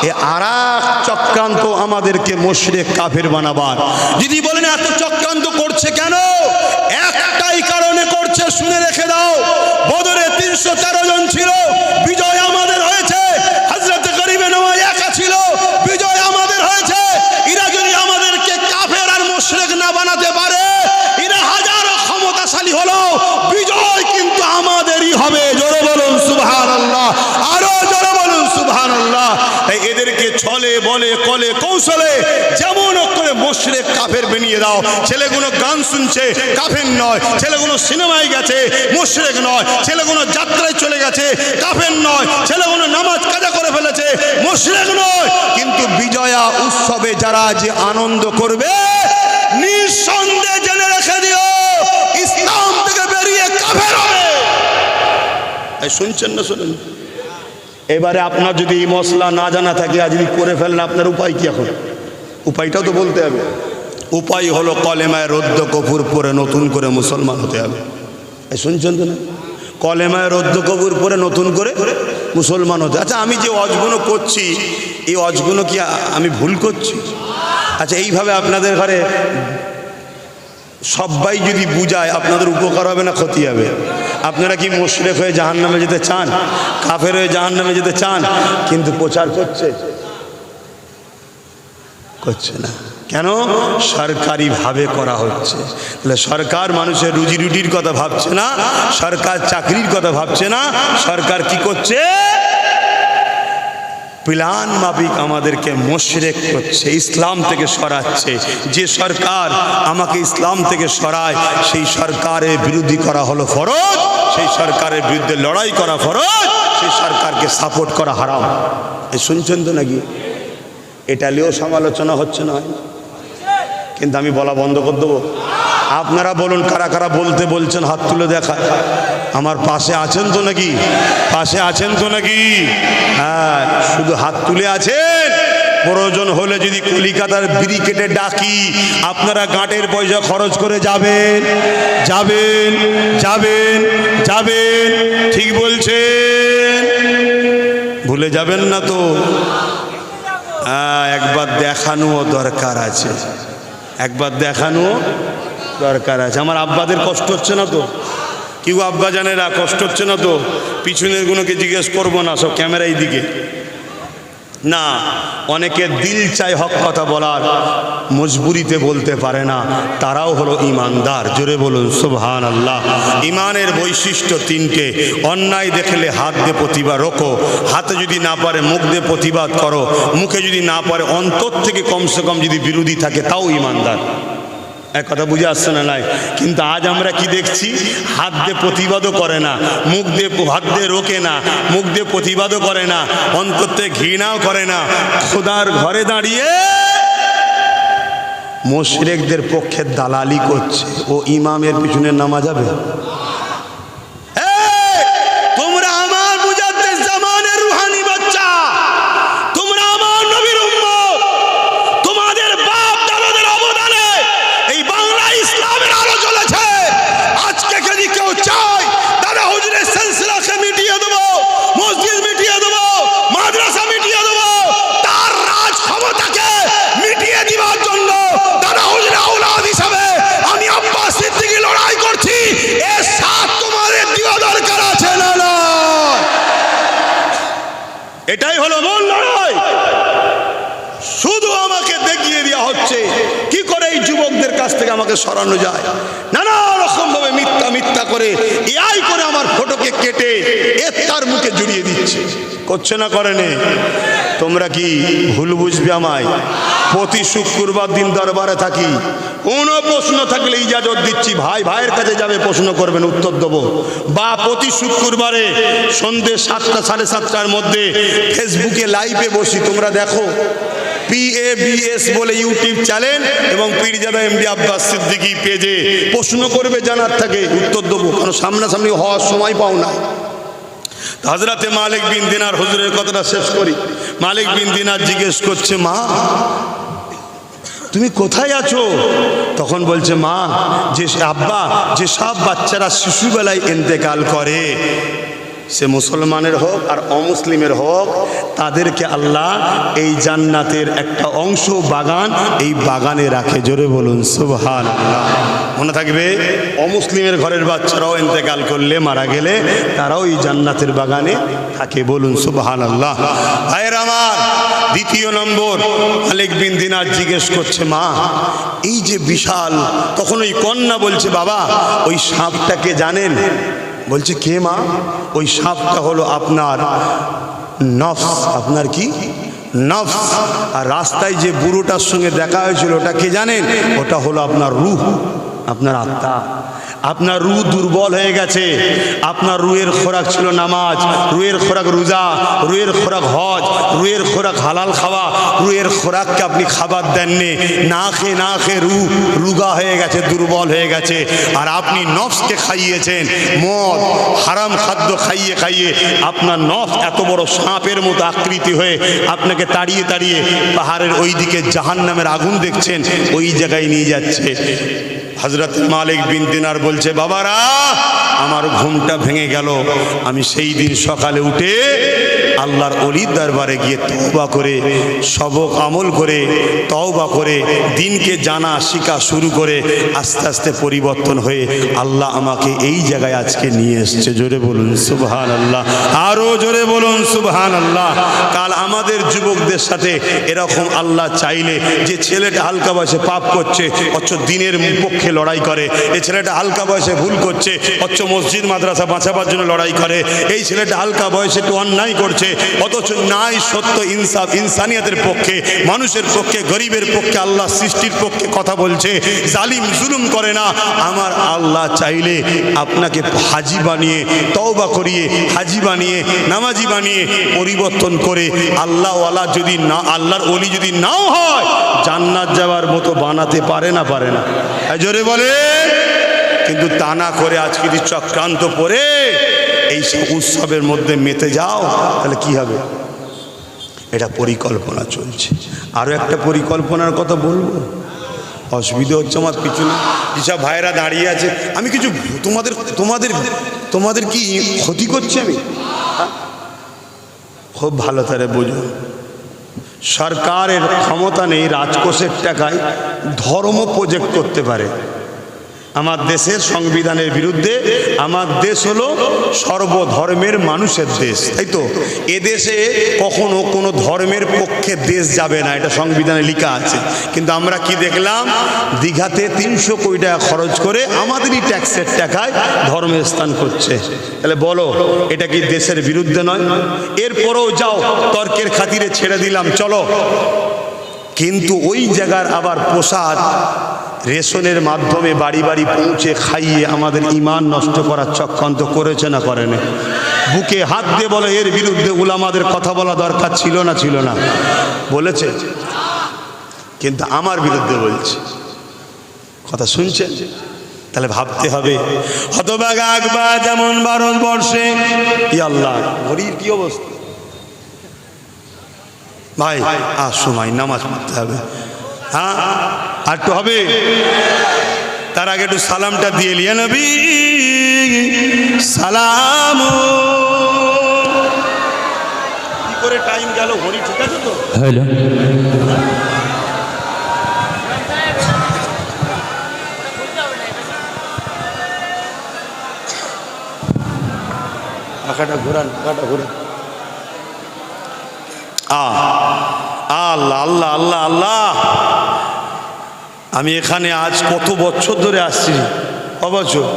এ আরেক চক্রান্ত আমাদেরকে মুশরিক কাফের বানাবার। দিদি বলেন এত চক্রান্ত করছে কেন? একটাই কারণে করছে, শুনে রেখে দাও। বদরে 313 জন ছিল, বিজয় আমাদের হয়েছে। হযরত গরিবে নওয়াজ একা ছিল, বিজয় আমাদের হয়েছে। এরা যদি আমাদেরকে কাফের আর মুশরিক না বানাতে পারে, এরা হাজারো ক্ষমতাশালী হলো, বিজয় কিন্তু আমাদেরই হবে। জোরে বলুন সুবহানাল্লাহ, আরো জোরে বলুন সুবহানাল্লাহ। তাই এদেরকে ছলে বলে কলে কৌশলে যেমন করে মুশরিক কাফের বানিয়ে দাও। ছেলেগুলো গান শুনছে, কাফের নয়। ছেলেগুলো সিনেমায় গেছে, মুশরিক নয়। ছেলেগুলো যাত্রায় চলে গেছে, কাফের নয়। ছেলেগুলো নামাজ কাজা করে ফেলেছে, মুশরিক নয়। কিন্তু বিজয়া উৎসবে যারা যে আনন্দ করবে, নিঃসন্দেহে জেনে রেখে দিও, ইসলাম থেকে বেরিয়ে কাফের হবে। শুনছেন না শোনেন? এবারে আপনার যদি এই মশলা না জানা থাকে আর যদি করে ফেলেন, আপনার উপায় কি? এখন উপায়টাও তো বলতে হবে। উপায় হলো কলেমায় রদ্দ কপুর পরে নতুন করে মুসলমান হতে হবে। শুনছেন তো না? কলেমায় রদ্দ কপুর পরে নতুন করে মুসলমান হতে। আচ্ছা, আমি যে অজগুলো করছি, এই অজগুলো কি আমি ভুল করছি? আচ্ছা, এইভাবে আপনাদের ঘরে সবাই যদি বুঝায়, আপনাদের উপকার হবে না ক্ষতি হবে? আপনারা কি মুশরিক হয়ে জাহান্নামে যেতে চান? কাফের হয়ে জাহান্নামে যেতে চান? কিন্তু প্রচার করছে না। কেন? সরকারিভাবে করা হচ্ছে। তাহলে সরকার মানুষের রুজি রুটির কথা ভাবছে না, সরকার চাকরির কথা ভাবছে না। সরকার কি করছে? প্ল্যান মাফিক আমাদেরকে মুশরিক করছে, ইসলাম থেকে সরাচ্ছে। যে সরকার আমাকে ইসলাম থেকে সরায়, সেই সরকারের বিরোধী করা হলো ফরজ, সেই সরকারের বিরুদ্ধে লড়াই করা ফরজ, সেই সরকারকে সাপোর্ট করা হারাম। শুনছেন তো নাকি? এটা নিয়েও সমালোচনা হচ্ছে না? কিন্তু আমি বলা বন্ধ করে দেবো। আপনারা বলুন, কারা কারা বলতে বলছেন? হাত তুলে দেখা। আমার পাশে আছেন তো নাকি? পাশে আছেন তো নাকি? হ্যাঁ, শুধু হাত তুলে আছেন। প্রয়োজন হলে যদি কলিকাতার ব্রিকেটে ডাকি, আপনারা গাঁটের পয়সা খরচ করে যাবেন যাবেন যাবেন যাবেন। ঠিক বলছেন? ভুলে যাবেন না তো? একবার দেখানোও দরকার আছে, একবার দেখানো দরকার আছে। আমার আব্বাদের কষ্ট হচ্ছে না তো? কেউ আব্বা জানেরা কষ্ট হচ্ছে না তো? পিছনের গুলোকে জিজ্ঞেস করবো না, সব ক্যামেরাই দিকে না। অনেকে দিল চায় হক কথা বলার, মজবুরিতে বলতে পারে না, তারাও হলো ইমানদার। জোরে বলুন সুবহানাল্লাহ। ইমানের বৈশিষ্ট্য তিনটে। অন্যায় দেখলে হাত দিয়ে প্রতিবাদ রোখো, হাতে যদি না পারে মুখ দিয়ে প্রতিবাদ করো, মুখে যদি না পারে অন্তর থেকে কমসে কম যদি বিরোধী থাকে, তাও ইমানদার। এক কথা বুঝে আসছে না? নাই। কিন্তু আজ আমরা কি দেখছি? হাত দিয়ে প্রতিবাদও করে না, মুখ দিয়ে হাত দিয়ে রোকে না, মুখ দিয়ে প্রতিবাদও করে না, অন্তর থেকে ঘৃণাও করে না। খোদার ঘরে দাঁড়িয়ে মুশরিকদের পক্ষে দালালি করছে। ও ইমামের পিছনে নামা যাবে? তোমরা আমার মুজাদ্দিদ জামানের রুহানি বাচ্চা, তোমরা আমার নবীর উম্মত, তোমাদের বাপ দাদাদের অবদানে এই বাংলা ইসলামের আলো জ্বলেছে। আজকে যদি কেউ চায় দাদা হুজুরের সিলসিলাকে মিটিয়ে দেবো, মসজিদ মিটিয়ে দেবো, মাদ্রাসা মিটিয়ে দেবো, তার রাজ ক্ষমতাকে মিটিয়ে দিবার জন্য দাদা হুজুরের আওলাদ হিসাবে আমি আব্বাস সিদ্দিকী লড়াই করছি। এর সাথ তোমাদের দেওয়া দরকার আছে না? না, এটাই হলো মূল লড়াই। শুধু আমাকে দেখিয়ে দেওয়া হচ্ছে কি করে এই যুবকদের কাছ থেকে আমাকে সরানো যায়। নানা রকম ভাবে মিথ্যা মিথ্যা করে এআই করে আমার ফটোকে কেটে তার মুখে জড়িয়ে দিচ্ছে। করছে না? করেনি? তোমরা কি ভুল বুঝবে আমায়? প্রতি শুক্রবার দিন দরবারে থাকি, কোনো প্রশ্ন থাকলে ইজাজত দিচ্ছি, ভাই ভাইয়ের কাছে যাবে, প্রশ্ন করবেন, উত্তর দেবো। বা প্রতি শুক্রবারে সন্ধ্যে 7টা 7:30টার মধ্যে ফেসবুকে লাইভে বসি, তোমরা দেখো। PABS বলে ইউটিউব চ্যানেল এবং পীরজাদা এমডি আব্বাস সিদ্দিকী পেজে প্রশ্ন করবে, জানার থাকে, উত্তর দেবো। কারণ সামনাসামনি হওয়ার সময় পাও না। হযরতে মালিক বিন দিনার, হুজুরের কথাটা শেষ করি। মালিক বিন দিনার জিজ্ঞেস করছে, মা তুমি কোথায় আছো? তখন বলছে, মা, যে আব্বা, যে সব বাচ্চারা শিশুবেলায় ইন্তেকাল করে, সে মুসলমানের হোক আর অমুসলিমের হোক, তাদেরকে আল্লাহ এই জান্নাতের একটা অংশ বাগান, এই বাগানে রাখে। জোরে বলুন সুবহানাল্লাহ। মনে থাকবে, অমুসলিমের ঘরের বাচ্চারাও ইন্তেকাল করলে, মারা গেলে, তারাও এই জান্নাতের বাগানে থাকে। বলুন সুবহানাল্লাহ। ভাইয়ের আমার, দ্বিতীয় নম্বর, মালিক বিন দিনার জিজ্ঞেস করছে, মা এই যে বিশাল, তখন ওই কন্যা বলছে, বাবা ওই সাপটাকে জানেন? বলছে, কে মা? ওই সাপটা হলো আপনার নফস। আপনার কি? নফস। আর রাস্তায় যে বুড়োটার সঙ্গে দেখা হয়েছিল, ওটা কে জানেন? ওটা হলো আপনার রূহ, আপনার আত্মা। আপনার রু দুর্বল হয়ে গেছে, আপনার রুয়ের খোরাক ছিল নামাজ, রুয়ের খোরাক রোজা, রুয়ের খোরাক হজ, রুয়ের খোরাক হালাল খাওয়া, রুয়ের খোরাককে আপনি খাবার দেননি, না খেয়ে রু রুগা হয়ে গেছে, দুর্বল হয়ে গেছে। আর আপনি নফসকে খাইয়েছেন মদ, হারাম খাদ্য খাইয়ে খাইয়ে আপনার নফস এত বড় সাপের মতো আকৃতি হয়ে আপনাকে তাড়িয়ে তাড়িয়ে পাহাড়ের ওই দিকে জাহান্নামের আগুন দেখছেন, ওই জায়গায় নিয়ে যাচ্ছে। হযরত মালিক বিন দিনার বলছে, বাবারা আমার ঘুমটা ভেঙে গেল। আমি সেই দিন সকালে উঠে আল্লাহর ওলির দরবারে গিয়ে তওবা করে, সবক আমল করে, তওবা করে, দিনকে জানা শিখা শুরু করে আস্তে আস্তে পরিবর্তন হয়ে আল্লাহ আমাকে এই জায়গায় আজকে নিয়ে এসছে। জোরে বলুন সুবহানাল্লাহ, আরো জোরে বলুন সুবহানাল্লাহ। কাল আমাদের যুবকদের সাথে এরকম আল্লাহ চাইলে, যে ছেলেটা হালকা বয়সে পাপ করছে অথচ দিনের পক্ষে লড়াই করে, এই ছেলেটা হালকা বয়সে ভুল করছে অথচ মসজিদ মাদ্রাসা বাঁচাবার জন্য লড়াই করে, এই ছেলেটা হালকা বয়সে একটু অন্যায় করছে অথচ নাই সত্য ইনসাফ ইনসানিয়তের পক্ষে, মানুষের পক্ষে, গরিবের পক্ষে, আল্লাহ সৃষ্টির পক্ষে কথা বলছে, জালিম জুলুম করে না। আমার আল্লাহ চাইলে আপনাকে হাজি বানিয়ে, তওবা করিয়ে, হাজি বানিয়ে, নামাজি বানিয়ে, পরিবর্তন করে আল্লাহওয়ালা যদি না, আল্লাহর ওলি যদি নাও হয়, জান্নাত যাওয়ার মতো বানাতে পারে না? পারে না? জোরে বলে। কিন্তু তা না করে আজকে যদি চক্রান্ত পড়ে এই সব উৎসবের মধ্যে মেতে যাও, তাহলে কি হবে? এটা পরিকল্পনা চলছে। আরও একটা পরিকল্পনার কথা বলবো, অসুবিধা হচ্ছে আমার পিছনে যেসব ভাইয়েরা দাঁড়িয়ে আছে। আমি কিছু তোমাদের তোমাদের তোমাদের কি ক্ষতি করছে? আমি খুব ভালো তারে বুঝো, সরকারের ক্ষমতা নেই রাজকোষের টাকায় ধর্ম প্রজেক্ট করতে পারে। আমার দেশের সংবিধানের বিরুদ্ধে, আমার দেশ হলো সর্বধর্মের মানুষের দেশ, তাই তো? এদেশে কখনো কোনো ধর্মের পক্ষে দেশ যাবে না, এটা সংবিধানে লেখা আছে। কিন্তু আমরা কি দেখলাম, দীঘাতে 300 কোটি টাকা খরচ করে আমাদেরই ট্যাক্সের টাকায় ধর্মের স্থান করছে। তাহলে বলো, এটা কি দেশের বিরুদ্ধে নয়? এরপরেও যাও, তর্কের খাতিরে ছেড়ে দিলাম, চলো। কিন্তু ওই জায়গার আবার প্রসাদ রেশনের মাধ্যমে বাড়ি বাড়ি পৌঁছে খাইয়ে আমাদের ঈমান নষ্ট করার চক্রান্ত করেছে না করেনি? বুকে হাত দিয়ে বলে, এর বিরুদ্ধে উলামাদের কথা বলা দরকার ছিল না? ছিল না? বলেছে। কিন্তু আমার বিরুদ্ধে বলছে। কথা শুনছেন? তাহলে ভাবতে হবে, হতভাগা আকবার যেমন ভারতবর্ষে, ইয়া আল্লাহ ঘড়ির কি অবস্থা ভাই? আর সময় নামাজ পড়তে হবে। হ্যাঁ, আর একটু হবে। তার আগে একটু সালামটা দিয়ে লিয়া নবী সালাম। কি করে টাইম গেল, ঘড়ি ঠিক আছে তো? হ্যালো, পাখাটা ঘোরান, পাখাটা ঘোরান। আল্লাহ আল্লাহ আল্লাহ আল্লাহ। আমি এখানে আজ কত বছর ধরে আসছি, অবছর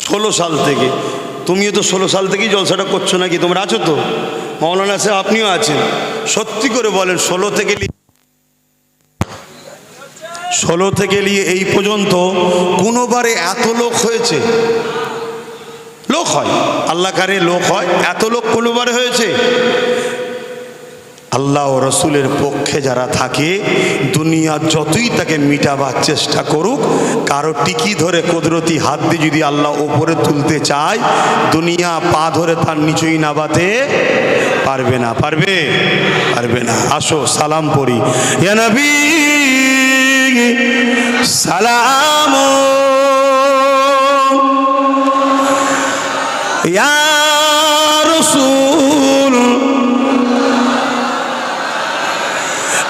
16 সাল থেকে। তুমিও তো 16 সাল থেকেই জলসাটা করছো নাকি? তোমরা আছো তো? মাওলানা সাহেব আপনিও আছেন। সত্যি করে বলেন, 16 থেকে নিয়ে এই পর্যন্ত কোনোবারে এত লোক হয়েছে? লোক হয়, আল্লাহ কারে লোক হয়, এত লোক কোনোবারে হয়েছে? আল্লাহ ও রসুলের পক্ষে যারা থাকে, দুনিয়া যতই তাকে মিটাবার চেষ্টা করুক, কারো টিকি ধরে কুদরতি হাত দিয়ে যদি আল্লাহ ওপরে তুলতে চায়, দুনিয়া পা ধরে তার নিচেই নাবাতে পারবে না। পারবে? পারবে না। আসো সালাম পড়ি। ইয়া নবী সালাম, ইয়া রাসূল,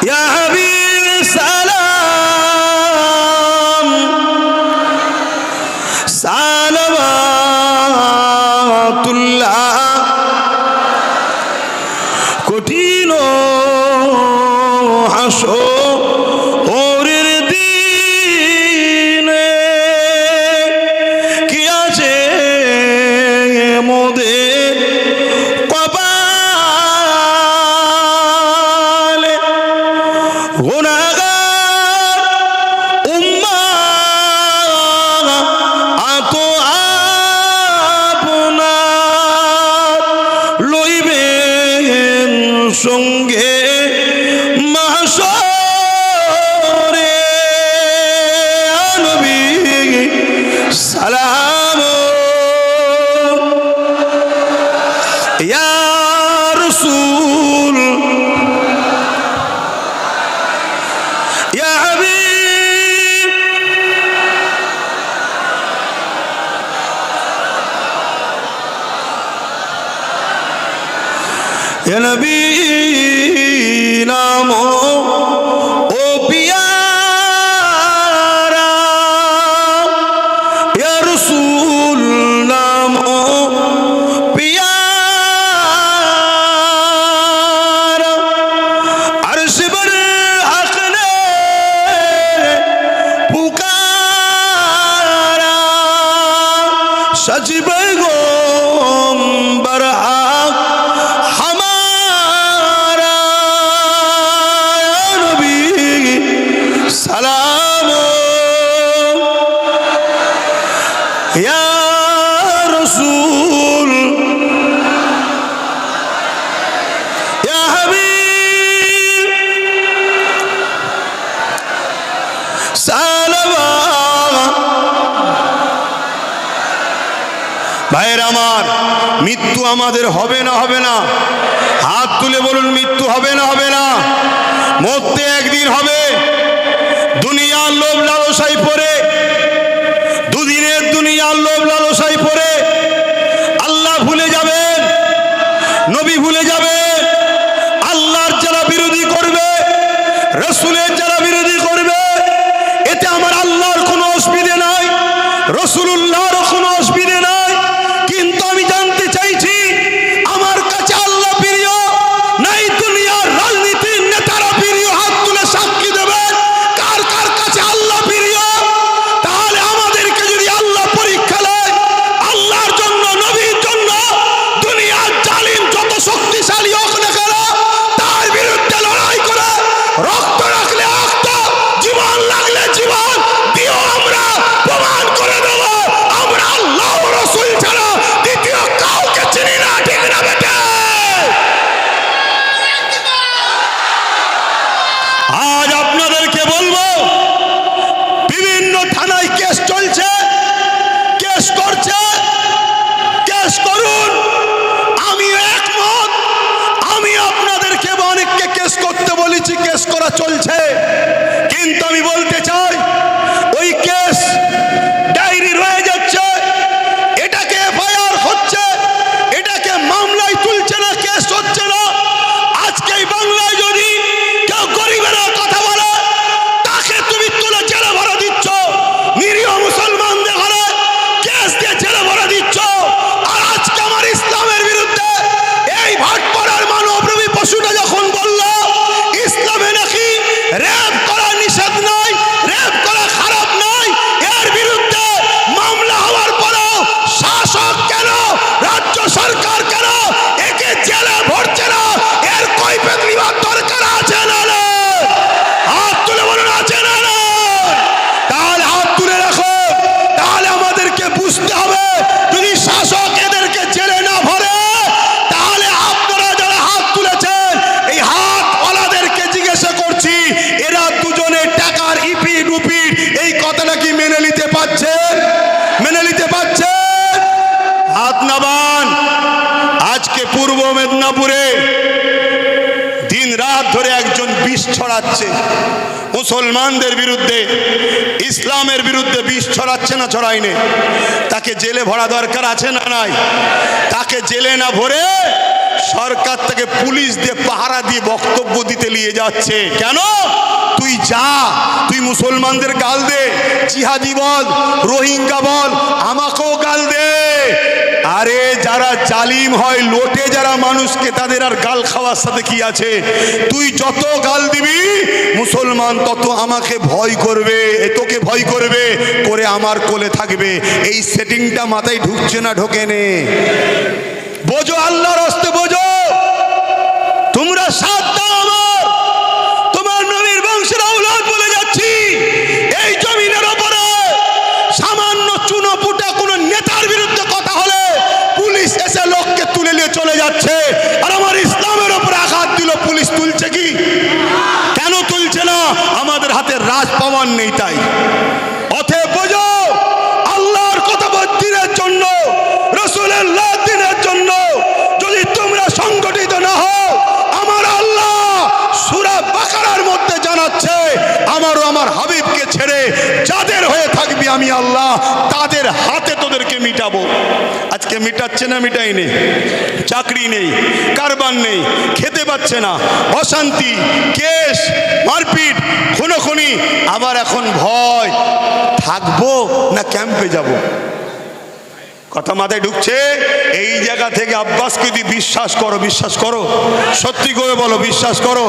ইয়া হাবিব সালাম, সালাওয়াতুল্লাহ। কঠিন হাসরের দিনে কি আছে মোদের কপাল সঙ্গে মাহশরে নবী সালাম ইয়া রাসূল ইয়া হাবিব ইয়া নবী নাম ও পিয়ারা ইয়া রাসূল নাম ও পিয়ারা আরশ पर हक ने पुकारा सच पैगंबर हक हमारा नबी सलाम या रसूल या हबीब सालवा ভাইয়ের আমার মৃত্যু আমাদের হবে না হবে না হাত তুলে বলুন মৃত্যু হবে না হবে না মরতে একদিন হবে দুনিয়ার লোভ লালসায় পড়ে দুদিনের দুনিয়ার লোভ লালসায় পড়ে আল্লাহ ভুলে যাবেন নবী ভুলে যাবে আল্লাহর যারা বিরোধী করবে রাসূলের যারা বিরোধী করবে এতে আমার আল্লাহর কোনো অসুবিধা নাই রাসূলুল্লাহর কোনো অসুবিধা নাই কিন্তু আমি জানতে চাইছি আমার কাছে আল্লাহ প্রিয় নাই দুনিয়ার রাজনীতির নেতারা প্রিয় হাত তুলে সাক্ষী দেবেন কার কার কাছে আল্লাহ প্রিয় তাহলে আমাদেরকে যদি আল্লাহ পরীক্ষা নেয় আল্লাহর জন্য নবীর জন্য দুনিয়ার জালিম যত শক্তিশালী হোক না কেন তার বিরুদ্ধে লড়াই করে রক্ত রাখলে রক্ত জীবন লাগলে জীবন দিও আমরা প্রমাণ করে দেব আমরা আল্লাহ ও রাসূল ছাড়া দ্বিতীয় কাউকে চিনি না ঠিক না বেটা আজ আপনাদেরকে বলবো বিভিন্ন থানায় কেস চলছে কেস করছে কেস করুন আমি একমত আমি আপনাদেরকে অনেককে কেস করতে বলেছি কেস করা চলছে কিন্তু আমি বলতে চাই ওই কেস ডায়েরি রয়ে যাচ্ছে এটাকে এফআইআর হচ্ছে এটাকে মামলায় তুলছে না কেস হচ্ছে না আজকে এই বাংলায় যদি কেউ গরিবের কথা বলে তাকে তুমি তুলে জেলে ভরা দিচ্ছ নিরীহ মুসলমানদের ঘরে কেস দিয়ে জেলে ভরা দিচ্ছ আর আজকে আমার ইসলামের বিরুদ্ধে এই ভাটপাড়ার মানবরূপী পশুটা যখন বলল ইসলামে নাকি রেপ করা নিষেধ নয় রেপ করা খারাপ নয় এর বিরুদ্ধে মামলা হওয়ার পরেও শাসক কেন রাজ্য সরকার কেন একে জেলে ভরছে না এর কৈফিয়ত নেওয়ার দরকার আছে না হাত তুলে বলুন আছে না তাহলে হাত তুলে রাখো তাহলে আমাদেরকে বুঝতে হবে যদি শাসক এদেরকে জেলে না ভরে তাহলে আপনারা যারা হাত তুলেছেন এই হাতওয়ালাদেরকে জিজ্ঞাসা করছি এরা দুজনে টাকার ইপিট উপিট এই কথাটা কি মেনে নিতে পারছেন মেনে নিতে পারছেন হাত নামান আজকে পূর্ব মেদিনীপুরে দিন রাত ধরে একজন বিষ ছড়াচ্ছে মুসলমানদের বিরুদ্ধে ইসলামের বিরুদ্ধে বিষ ছড়াচ্ছে না ছড়ায়নি তাকে জেলে ভরা দরকার আছে না নাই তাকে জেলে না ভরে সরকার তাকে পুলিশ দিয়ে পাহারা দিয়ে বক্তব্য দিতে নিয়ে যাচ্ছে কেন তুই যা তুই মুসলমানদের গাল দে জিহাদি বল রোহিঙ্গা বল আমাকেও গাল দে আরে যারা জালিম হয় লোটে যারা মানুষকে তাদের আর গাল খাওয়ার সাথে কি আছে তুই যত গাল দিবি মুসলমান তত আমাকে ভয় করবে তোকে ভয় করবে করে আমার কোলে থাকবে এই সেটিংটা মাথায় ঢুকছে না ঢোকে নে বোঝো আল্লাহর রাস্তে বোঝো তোমরা সাথ দাও আমার তোমার নবীর বংশের আওলাদ বলে যাচ্ছি এই জমিনের উপরে সামান্য চুনোপুটা কোন নেতার বিরুদ্ধে কথা হলে পুলিশ এসে লোককে তুলে নিয়ে চলে যাচ্ছে আর আমার ইসলামের উপরে আঘাত দিল তুলছে কি? কেন তুলছে না? আমাদের হাতে রাজ পাওয়ার নেই তাই। অতএব বোঝো, আল্লাহর কথা দিনের জন্য, রাসূলুল্লাহ দিনের জন্য যদি তোমরা সংগঠিত না হও, আমার আল্লাহ সূরা বাকারার মধ্যে জানাচ্ছে, আমারও আমার হাবিবকে ছেড়ে যাদের হয়ে থাকবি আমি আল্লাহ তাদের হাতে তোদেরকে মিটাবো। আজকে মিটাচ্ছে না? মিটাই নেই। চাকরি নেই, কারবার নেই, খেতে পাচ্ছে না, অশান্তি, কেস, মারপিট, খুনোখুনি। আবার এখন ভয়, থাকবো না ক্যাম্পে যাব। কথা মাথায় ঢুকছে? এই জায়গা থেকে আব্বাসকে যদি বিশ্বাস করো, বিশ্বাস করো, সত্যি করে বলো বিশ্বাস করো,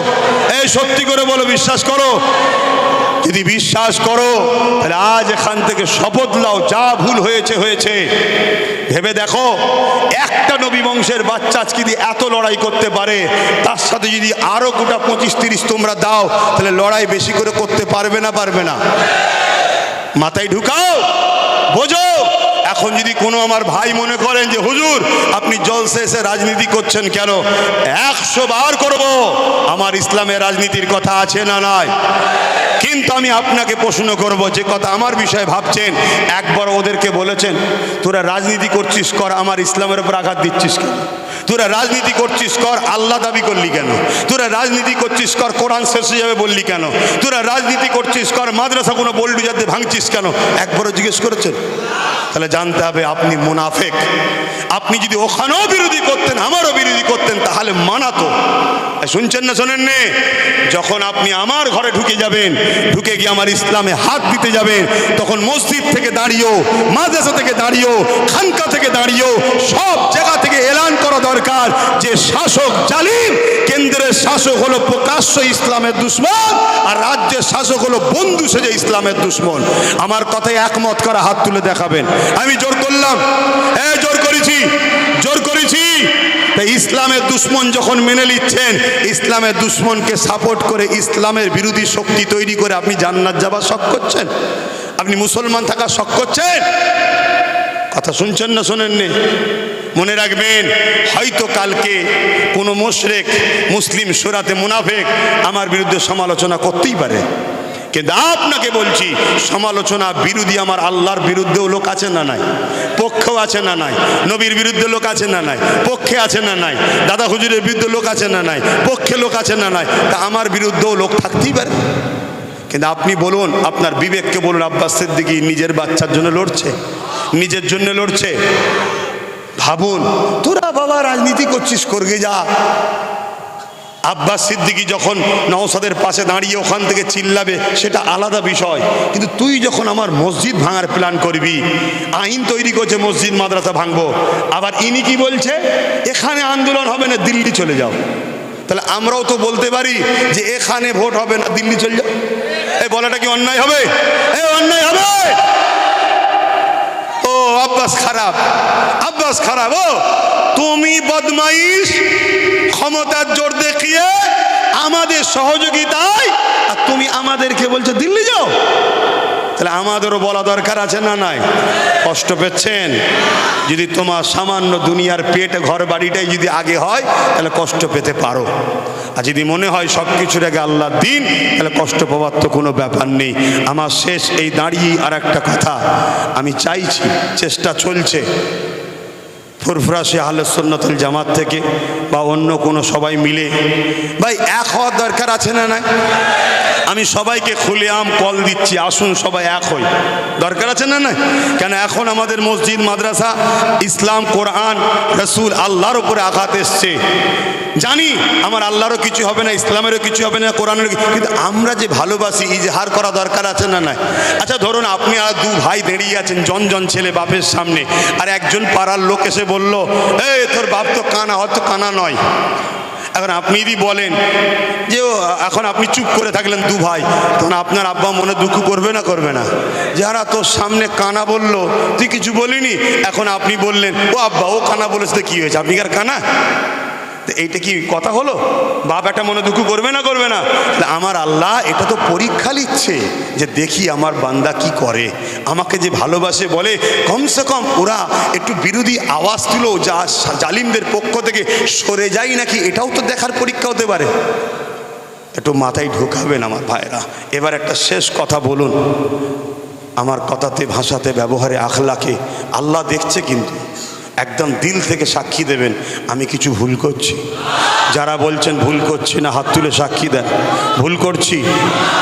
এই সত্যি করে বলো বিশ্বাস করো, যদি বিশ্বাস করো তাহলে আজ এখান থেকে শপথ নাও, যা ভুল হয়েছে হয়েছে। ভেবে দেখো, একটা নবী বংশের বাচ্চা আজকে যদি এত লড়াই করতে পারে, তার সাথে যদি আরো গোটা 25-30 তোমরা দাও, তাহলে লড়াই বেশি করে করতে পারবে না? পারবে না? মাথায় ঢুকাও, বোঝো। এখন যদি কোনো আমার ভাই মনে করেন যে হুজুর আপনি জলসে এসে রাজনীতি করছেন কেন, 100 বার করব, আমার ইসলামের রাজনীতির কথা আছে না নাই? কিন্তু আমি আপনাকে প্রশ্ন করব, যে কথা আমার বিষয়ে ভাবছেন, একবার ওদেরকে বলেছেন তোরা রাজনীতি করছিস কর, আমার ইসলামের উপর আঘাত দিচ্ছিস কেন? তোরা রাজনীতি করছিস কর, আল্লাহ দাবি করলি কেন? তোরা রাজনীতি করছিস কর, কোরআন শেষ হয়ে যাবে বললি কেন? তোরা রাজনীতি করছিস কর, মাদ্রাসা কোনো বল্ডু যাতে ভাঙছিস কেন? একবারও জিজ্ঞেস করেছেন? তাহলে জানতে হবে আপনি মুনাফিক। আপনি যদি ওখানেও বিরোধী করতেন, আমারও বিরোধী করতেন, তাহলে মানাতো। শুনছেন না শোনেন নে? যখন আপনি আমার ঘরে ঢুকে যাবেন, ঢুকে গিয়ে আমার ইসলামে হাত দিতে যাবেন, তখন মসজিদ থেকে দাঁড়িয়েও, মাদ্রাসা থেকে দাঁড়িয়েও, খানকা থেকে দাঁড়িয়েও, সব জায়গা থেকে এলান করা দরকার যে শাসক জালিম, কেন্দ্রের শাসক হলো প্রকাশ্য ইসলামের দুশমন, আর রাজ্যের শাসক হলো বন্ধু সেজে ইসলামের দুশমন। আমার কথায় একমত করা হাত তুলে দেখাবেন। আমি জোর করলাম? জোর করেছি, জোর করেছি। ইসলামের দুশমন যখন মেনে নিচ্ছেন, ইসলামের দুশমনকে সাপোর্ট করে ইসলামের বিরোধী শক্তি তৈরি করে আপনি জান্নাত যাবার শখ করছেন? আপনি মুসলমান থাকার শখ করছেন? কথা শুনছেন না শোনেননি? মনে রাখবেন, হয়তো কালকে কোনো মুশরিক মুসলিম সুরাতে মুনাফিক আমার বিরুদ্ধে সমালোচনা করতেই পারে, কিন্তু আপনাকে বলছি সমালোচনা বিরোধী আমার আল্লাহর বিরুদ্ধেও লোক আছে না নাই? পক্ষেও আছে না নাই? নবীর বিরুদ্ধে লোক আছে না নাই? পক্ষে আছে না নাই? দাদা হুজুরের বিরুদ্ধে লোক আছে না নাই? পক্ষে লোক আছে না নাই? তা আমার বিরুদ্ধেও লোক থাকতেই পারে। কিন্তু আপনি বলুন, আপনার বিবেককে বলুন, আব্বাস সিদ্দিকী নিজের বাচ্চার জন্য লড়ছে, নিজের জন্য লড়ছে। ভাবুন, তোরা বাবা রাজনীতি করছিস, করগে যা। আব্বাস সিদ্দিকী যখন নওশাদের পাশে দাঁড়িয়ে ওখান থেকে চিল্লাবে সেটা আলাদা বিষয়, কিন্তু তুই যখন আমার মসজিদ ভাঙার প্ল্যান করবি, আইন তৈরি করছে মসজিদ মাদ্রাসা ভাঙবো, আবার ইনি কি বলছে এখানে আন্দোলন হবে না, দিল্লি চলে যাও। তাহলে আমরাও তো বলতে পারি যে এখানে ভোট হবে না, দিল্লি চলে যাও। এই বলাটা কি অন্যায় হবে? অন্যায় হবে? ও আব্বাস খারাপ, আব্বাস খারাপ। ও তুমি বদমাইশ, ক্ষমতার জোর দেখিয়ে আমাদের সহযোগিতায়, আর তুমি আমাদেরকে বলছো দিল্লি যাও। তাহলে আমাদেরও বলা দরকার আছে না নাই? কষ্ট পেচ্ছেন? যদি তোমার সামান্য দুনিয়ার পেট ঘর বাড়িটাই যদি আগে হয় তাহলে কষ্ট পেতে পারো, আর যদি মনে হয় সব কিছুর আগে আল্লাহর দিন, তাহলে কষ্ট পাওয়ার তো কোনো ব্যাপার নেই। আমার শেষ এই দাঁড়িয়ে আর একটা কথা আমি চাইছি, চেষ্টা চলছে ফুরফুরাশি আহলে সুন্নাত ওয়াল জামাত থেকে বা অন্য কোনো সবাই মিলে, ভাই এক হওয়ার দরকার আছে না নাই? আমি সবাইকে খুলেআম কল দিচ্ছি, আসুন সবাই এক হই, দরকার আছে না নাই? কেন এখন আমাদের মসজিদ মাদ্রাসা, ইসলাম, কোরআন, রসুল, আল্লাহর উপরে আঘাত এসছে। জানি আমার আল্লাহরও কিছু হবে না, ইসলামেরও কিছু হবে না, কোরআনের, কিন্তু আমরা যে ভালোবাসি ইজহার করা দরকার আছে না নাই? আচ্ছা ধরুন আপনি আর দু ভাই দাঁড়িয়ে আছেন, জন ছেলে বাপের সামনে, আর একজন পাড়ার লোক এসে বলল এই তোর বাপ তো কানা, হয়তো কানা নয়। এখন আপনি যদি বলেন যে এখন আপনি চুপ করে থাকলেন দু ভাই, তখন আপনার আব্বা মনে দুঃখ করবে না? করবে না? যারা তোর সামনে কানা বললো তুই কিছু বলিনি, এখন আপনি বললেন ও আব্বা ও কানা বলেছে, কি হয়েছে, আপনি কি আর কানা? তো এইটা কি কথা হলো? বাপ একটা মনে দুঃখ করবে না, করবে না? আমার আল্লাহ এটা তো পরীক্ষা নিচ্ছে যে দেখি আমার বান্দা কি করে, আমাকে যে ভালোবাসে বলে কমসে কম ওরা একটু বিরোধী আওয়াজ তুলো যা জালিমদের পক্ষ থেকে সরে যাই নাকি, এটাও তো দেখার পরীক্ষা হতে পারে। একটু মাথায় ঢোকাবেন আমার ভাইরা। এবার একটা শেষ কথা বলুন, আমার কথাতে ভাষাতে ব্যবহারে আখলাকে আল্লাহ দেখছে, কিন্তু একদম দিল থেকে সাক্ষী দেবেন আমি কিছু ভুল করছি। যারা বলছেন ভুল করছি না হাত তুলে সাক্ষী দেন। ভুল করছি,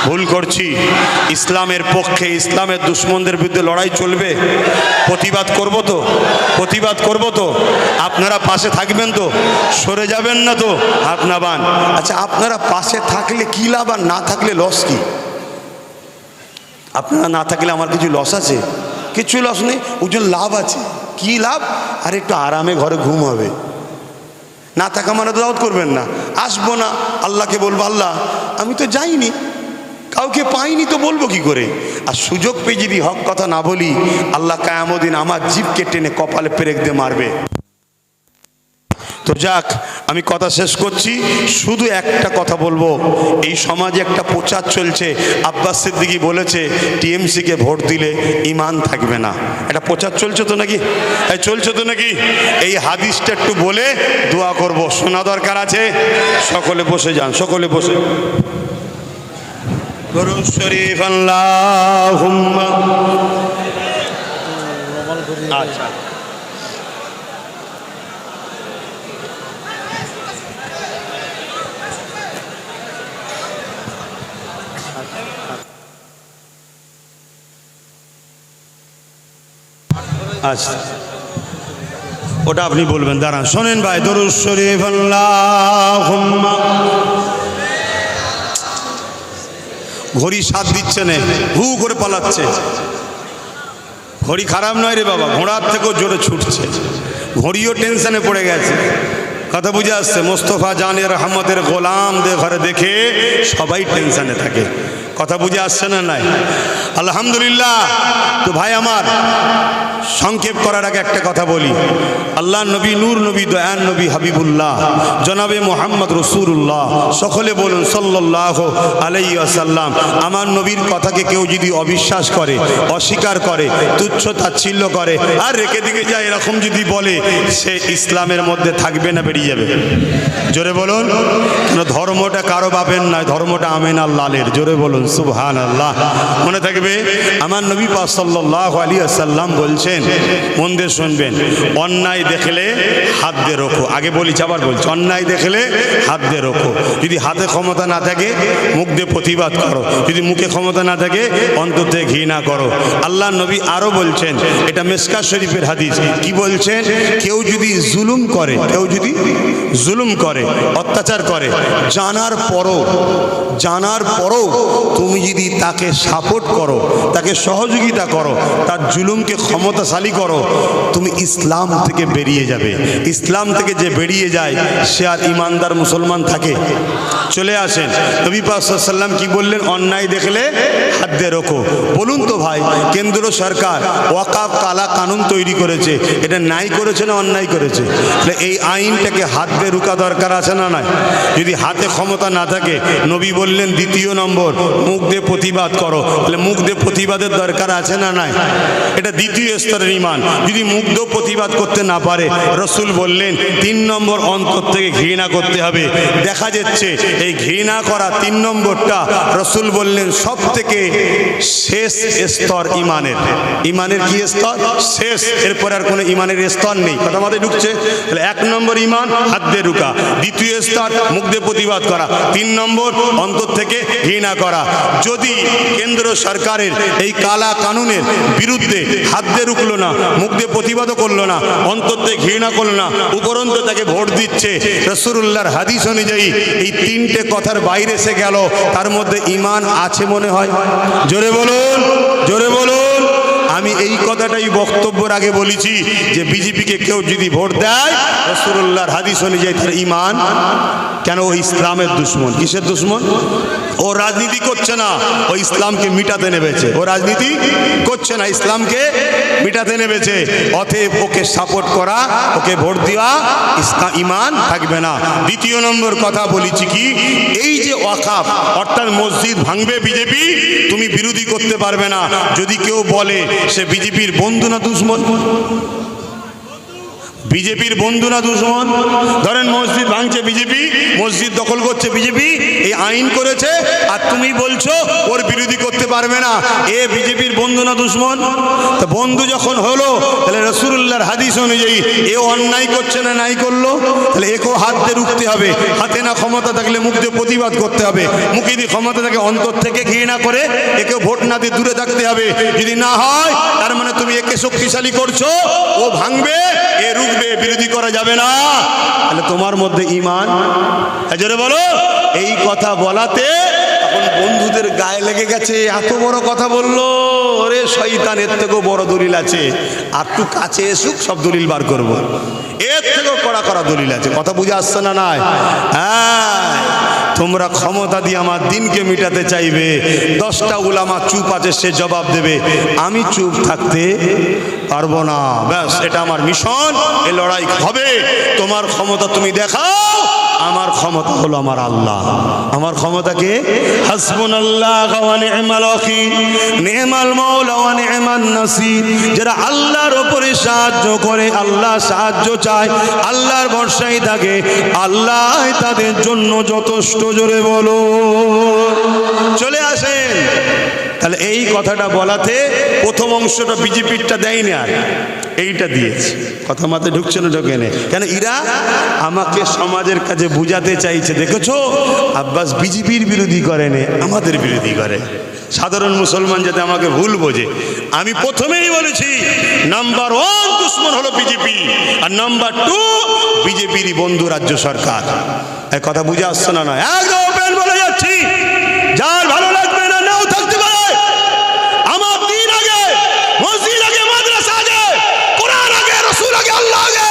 ভুল করছি। ইসলামের পক্ষে ইসলামের দুশ্মনদের বিরুদ্ধে লড়াই চলবে, প্রতিবাদ করব তো, প্রতিবাদ করব তো। আপনারা পাশে থাকবেন তো, সরে যাবেন না তো? হাত নামান। আচ্ছা, আপনারা পাশে থাকলে কী লাভ আর না থাকলে লস কি? আপনারা না থাকলে আমার কিছু লস আছে? কিছু লস নেই, ওজন লাভ আছে। কি লাভ? আর একটু আরামে ঘরে ঘুম হবে। না থাকা মানে দাওয়াত করবেন না, আসবো না। আল্লাহকে বলবো আল্লাহ আমি তো যাইনি, কাউকে পাইনি, তো বলবো কি করে? আর সুযোগ পেয়ে যদি হক কথা না বলি, আল্লাহ কিয়ামত দিন আমার জিভকে টেনে কপালে পেরেক দিয়ে মারবে। তো যাক, আমি কথা শেষ করছি, শুধু একটা কথা বলবো। এই সমাজে একটা প্রচার চলছে, আব্বাস সিদ্দিকী বলেছে টিএমসিকে ভোট দিলে ঈমান থাকবে না। একটা প্রচার চলছে তো নাকি? চলছে তো নাকি? এই হাদিসটা একটু বলে দোয়া করব, শোনা দরকার আছে। সকলে বসে যান, সকলে বসে। দরুদ শরীফ আল্লাহুম্মা। আচ্ছা, আচ্ছা, ওটা আপনি বলবেন, দাঁড়ান। শোনেন ভাই, দরুদ শরীফ আল্লাহুম্মা। ঘড়ি সাথ দিচ্ছে না, হু করে পালাচ্ছে। ঘড়ি খারাপ নয় রে বাবা, ঘোড়ার থেকেও জোরে ছুটছে। ঘড়িও টেনশনে পড়ে গেছে। কথা বুঝে আসছে? মোস্তফা জানের রহমতের গোলামদের ঘরে দেখে সবাই টেনশনে থাকে। কথা বুঝে আসছে না? নাই? আলহামদুলিল্লাহ। তো ভাই আমার, সংক্ষেপ করার আগে একটা কথা বলি। আল্লাহ নবী, নূর নবী, দয়ান নবী, হাবিবুল্লাহ জনাবে মোহাম্মদ রসুল্লাহ, সকলে বলুন সাল্লাল্লাহু আলাইহি ওয়াসাল্লাম। আমার নবীর কথাকে কেউ যদি অবিশ্বাস করে, অস্বীকার করে, তুচ্ছ তাচ্ছিল্য করে আর রেখে দিকে যায়, এরকম যদি বলে, সে ইসলামের মধ্যে থাকবে না বেরিয়ে যাবে? জোরে বলুন। কেন? ধর্মটা কারো বাপের নয়, ধর্মটা আমিনার লালের। জোরে বলুন সুবহানাল্লাহ। মনে থাকবে, আমার নবী পাক সাল্লাল্লাহু আলাইহি ওয়াসাল্লাম বলছেন, মন দিয়ে শুনবেন, অন্যায় দেখলে হাত দিয়ে রোখো। আগে বলেছি, আবার বলছি, অন্যায় দেখলে হাত দিয়ে রোখো। যদি হাতে ক্ষমতা না থাকে মুখ দিয়ে প্রতিবাদ করো, যদি মুখে ক্ষমতা না থাকে অন্তর থেকে ঘৃণা করো। আল্লাহ নবী আরো বলছেন, এটা মিশকাত শরীফের হাদিস, কি বলছেন? কেউ যদি জুলুম করে, কেউ যদি জুলুম করে, অত্যাচার করে, জানার পরও তুমি যদি তাকে সাপোর্ট করো, তাকে সহযোগিতা করো, তার জুলুমকে ক্ষমতাশালী করো, তুমি ইসলাম থেকে বেরিয়ে যাবে। ইসলাম থেকে যে বেরিয়ে যায় সে আর ইমানদার মুসলমান থাকে? চলে আসেন, নবী পাক সাল্লাল্লাহু আলাইহি ওয়াসাল্লাম কি বললেন? অন্যায় দেখলে হাত দিয়ে রোখো। বলুন তো ভাই, কেন্দ্র সরকার ওয়াকফ কালা কানুন তৈরি করেছে, এটা ন্যায় করেছে না অন্যায় করেছে? তাহলে এই আইনটাকে হাত দিয়ে রুকা দরকার আছে না নাই? যদি হাতে ক্ষমতা না থাকে, নবী বললেন দ্বিতীয় নম্বর, মুখ দিয়ে প্রতিবাদ করো। তাহলে মুখ দিয়ে প্রতিবাদের দরকার আছে না নাই? এটা দ্বিতীয় স্তরের ঈমান। যদি মুখ দিয়ে প্রতিবাদ করতে না পারে, রাসূল বললেন 3 নম্বর, অন্তর থেকে ঘৃণা করতে হবে। দেখা যাচ্ছে এই ঘৃণা করা 3 নম্বরটা রাসূল বললেন সব থেকে শেষ স্তর ঈমানের। ঈমানের কি স্তর? শেষ। এরপর আর কোনো ঈমানের স্তর নেই। কথা মাথায় ঢুকছে? তাহলে 1 নম্বর ঈমান, হাত দিয়ে রুকা। দ্বিতীয় স্তর, মুখ দিয়ে প্রতিবাদ করা। 3 নম্বর, অন্তর থেকে ঘৃণা করা। যদি কেন্দ্র সরকারের এই কালা কানুনের বিরুদ্ধে হাত দিয়ে রুকলো না, মুখ দিয়ে প্রতিবাদও করলো না, অন্তর থেকে ঘৃণা করলো না, উপরন্ত তাকে ভোট দিচ্ছে, রাসূলুল্লাহর হাদিস অনুযায়ী এই 3টে কথার বাইরে এসে গেল, তার মধ্যে ঈমান আছে মনে হয়? জোরে বলুন, জোরে বলুন। আমি এই কথাটাই বক্তব্যের আগে বলেছি যে বিজেপিকে কেউ যদি ভোট দেয়, রাসূলুল্লাহর হাদিস অনুযায়ী তার ঈমান, কেন? ও ইসলামের দুশমন। কিসের দুশমন? ও রাজনীতি করছে না, ও ইসলামকে মিটাতে নেমেছে। ও রাজনীতি করছে না, ইসলামকে মিটাতে নেমেছে। অতএব ওকে সাপোর্ট করা, ওকে ভোট দেওয়া ঈমান থাকবে না। দ্বিতীয় নম্বর কথা বলেছি কি, এই যে ওয়াকফ অর্থাৎ মসজিদ ভাঙবে বিজেপি, তুমি বিরোধী করতে পারবে না। যদি কেউ বলে সে বিজেপির বন্ধু না দুশমন, বিজেপির বন্ধু না দুশমন? ধরেন মসজিদ ভাঙছে বিজেপি, মসজিদ দখল করছে বিজেপি, এই আইন করেছে, আর তুমি বলছো ওর বিরোধী করতে পারবে না, এ বিজেপির বন্ধু না দুশমন? তো বন্ধু যখন হলো, তাহলে রাসূলুল্লাহর হাদিস অনুযায়ী এ অন্যায় করছে না নাই করলো, তাহলে একেও হাত দিয়ে রুখতে হবে। হাতে না ক্ষমতা থাকলে মুখ দিয়ে প্রতিবাদ করতে হবে, মুখে দিয়ে ক্ষমতা থাকে অন্তর থেকে ঘৃণা করে একে ভোট না দিয়ে দূরে থাকতে হবে। যদি না হয় তার মানে তুমি একে শক্তিশালী করছো, ও ভাঙবে, এ রুখবে, বিরোধী করা যাবে না। তাহলে তোমার মধ্যে ঈমান জোরে বলো। এই কথা বলাতে এখন বন্ধুদের গায়ে লেগে গেছে, এত বড় কথা বললো, ওরে শয়তান, এর থেকেও বড় দলিল আছে, আর একটু কাছে এসুক সব দলিল বার করব। এর থেকেও কড়া কড়া দলিল আছে। কথা বুঝে আসছে না? নাই? হ্যাঁ, তোমরা ক্ষমতা দিয়ে আমার দিনকে মিটাতে চাইবে, 10টা উলামা চুপ আছে, সে জবাব দেবে, আমি চুপ থাকতে পারবো না। ব্যাস, এটা আমার মিশন, এ লড়াই হবে। তোমার ক্ষমতা তুমি দেখাও, আমার ক্ষমতা হলো আমার আল্লাহ। আমার ক্ষমতাকে হাসবুনাল্লাহু ওয়া নি'মাল ওয়াকিল, নি'মাল মাওলা ওয়া নি'মান নাসির। যারা আল্লাহর উপরে সাহায্য করে, আল্লাহ সাহায্য চায়, আল্লাহর ভরসায় থাকে, আল্লাহ তাদের জন্য যথেষ্ট। জোরে বলো, চলে আসেন। তাহলে এই কথাটা বলাতে প্রথম অংশটা বিজেপিরটা দেয়নি, আর এইটা দিয়েছে। কথা মাথায় ঢুকছে না? ঢোকে না কেন? এরা আমাকে সমাজের কাছে বুঝাতে চাইছে, দেখেছো আব্বাস বিজেপির বিরোধী করে না, আমাদের বিরোধী করে। সাধারণ মুসলমান যাতে আমাকে ভুল বোঝে, আমি প্রথমেই বলেছি নাম্বার 1 দুশমন হলো বিজেপি, আর নাম্বার 2 বিজেপিরই বন্ধু রাজ্য সরকার। এই কথা বুঝে আসছে না? নয়, একদম ওপেন বলে যাচ্ছি। যার ভালো লাগবে না নাও থাকতে পারে। আমার দিন আগে, মসজিদ আগে, মাদ্রাসা আগে, কোরআন আগে, রাসূল আগে, আল্লাহ আগে।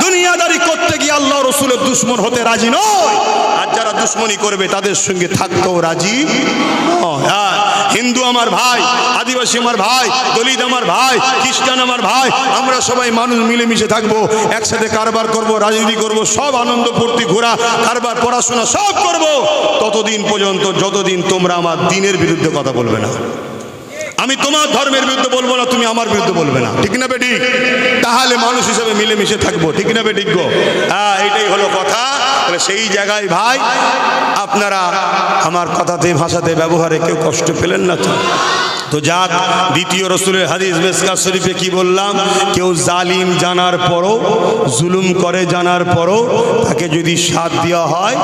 দুনিয়াদারি করতে গিয়ে আল্লাহ রাসূলের দুশমন হতে রাজি নয়, আর যারা দুশমনি করবে তাদের সঙ্গে থাকতেও রাজি নয়। হিন্দু আমার ভাই, আদিবাসী আমার ভাই, দলিত আমার ভাই, খ্রিস্টান আমার ভাই, আমরা সবাই মানুষ মিলেমিশে থাকবো, একসাথে কারবার করব, রাজনীতি করব, সব আনন্দ ফুর্তি ঘোরা, কারবার, পড়াশোনা সব করব, ততদিন পর্যন্ত যতদিন তোমরা আমার দিনের বিরুদ্ধে কথা বলবে না। আমি তোমার ধর্মের বিরুদ্ধে বলবো না, তুমি আমার বিরুদ্ধে বলবে না, ঠিক না বেঠিক? তাহলে মানুষ হিসেবে মিলেমিশে থাকবো, ঠিক না বেঠিক গো? হ্যাঁ, এইটাই হলো কথা। সেই জায়গায় ভাই আপনারা আমার কথাতে, ভাষাতে, ব্যবহারে কেউ কষ্ট পেলেন না তো? তো যাক, দ্বিতীয় রসুলের হাদিস মিশকাত শরীফে কি বললাম, কেউ জালিম জানার পরও, জুলুম করে জানার পরও তাকে যদি সাথ দেওয়া হয়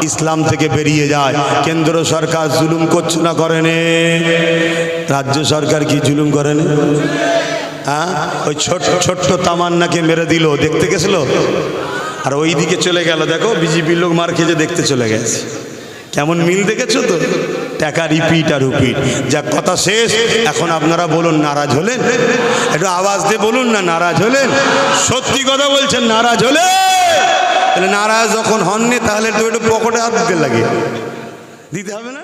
ইসলাম থেকে বেরিয়ে যায়। কেন্দ্র সরকার জুলুম করছে না, করেনি? রাজ্য সরকার কি জুলুম করেনি? হ্যাঁ, ওই ছোট্ট তামান্নাকে মেরে দিল, দেখতে গেছিল, আর ওই দিকে চলে গেল, দেখো বিজেপির লোক মার খেয়ে দেখতে চলে গেছে। কেমন মিল দেখেছো তো? টাকা রিপিট আর রিপিট। যা কথা শেষ। এখন আপনারা বলুন, নারাজ হলেন? একটু আওয়াজ দিয়ে বলুন না, নারাজ হলেন? সত্যি কথা বলছেন, নারাজ হলে? তাহলে নারাজ যখন হননি, তাহলে তো একটু পকেটে হাত দিতে লাগে, দিতে হবে না?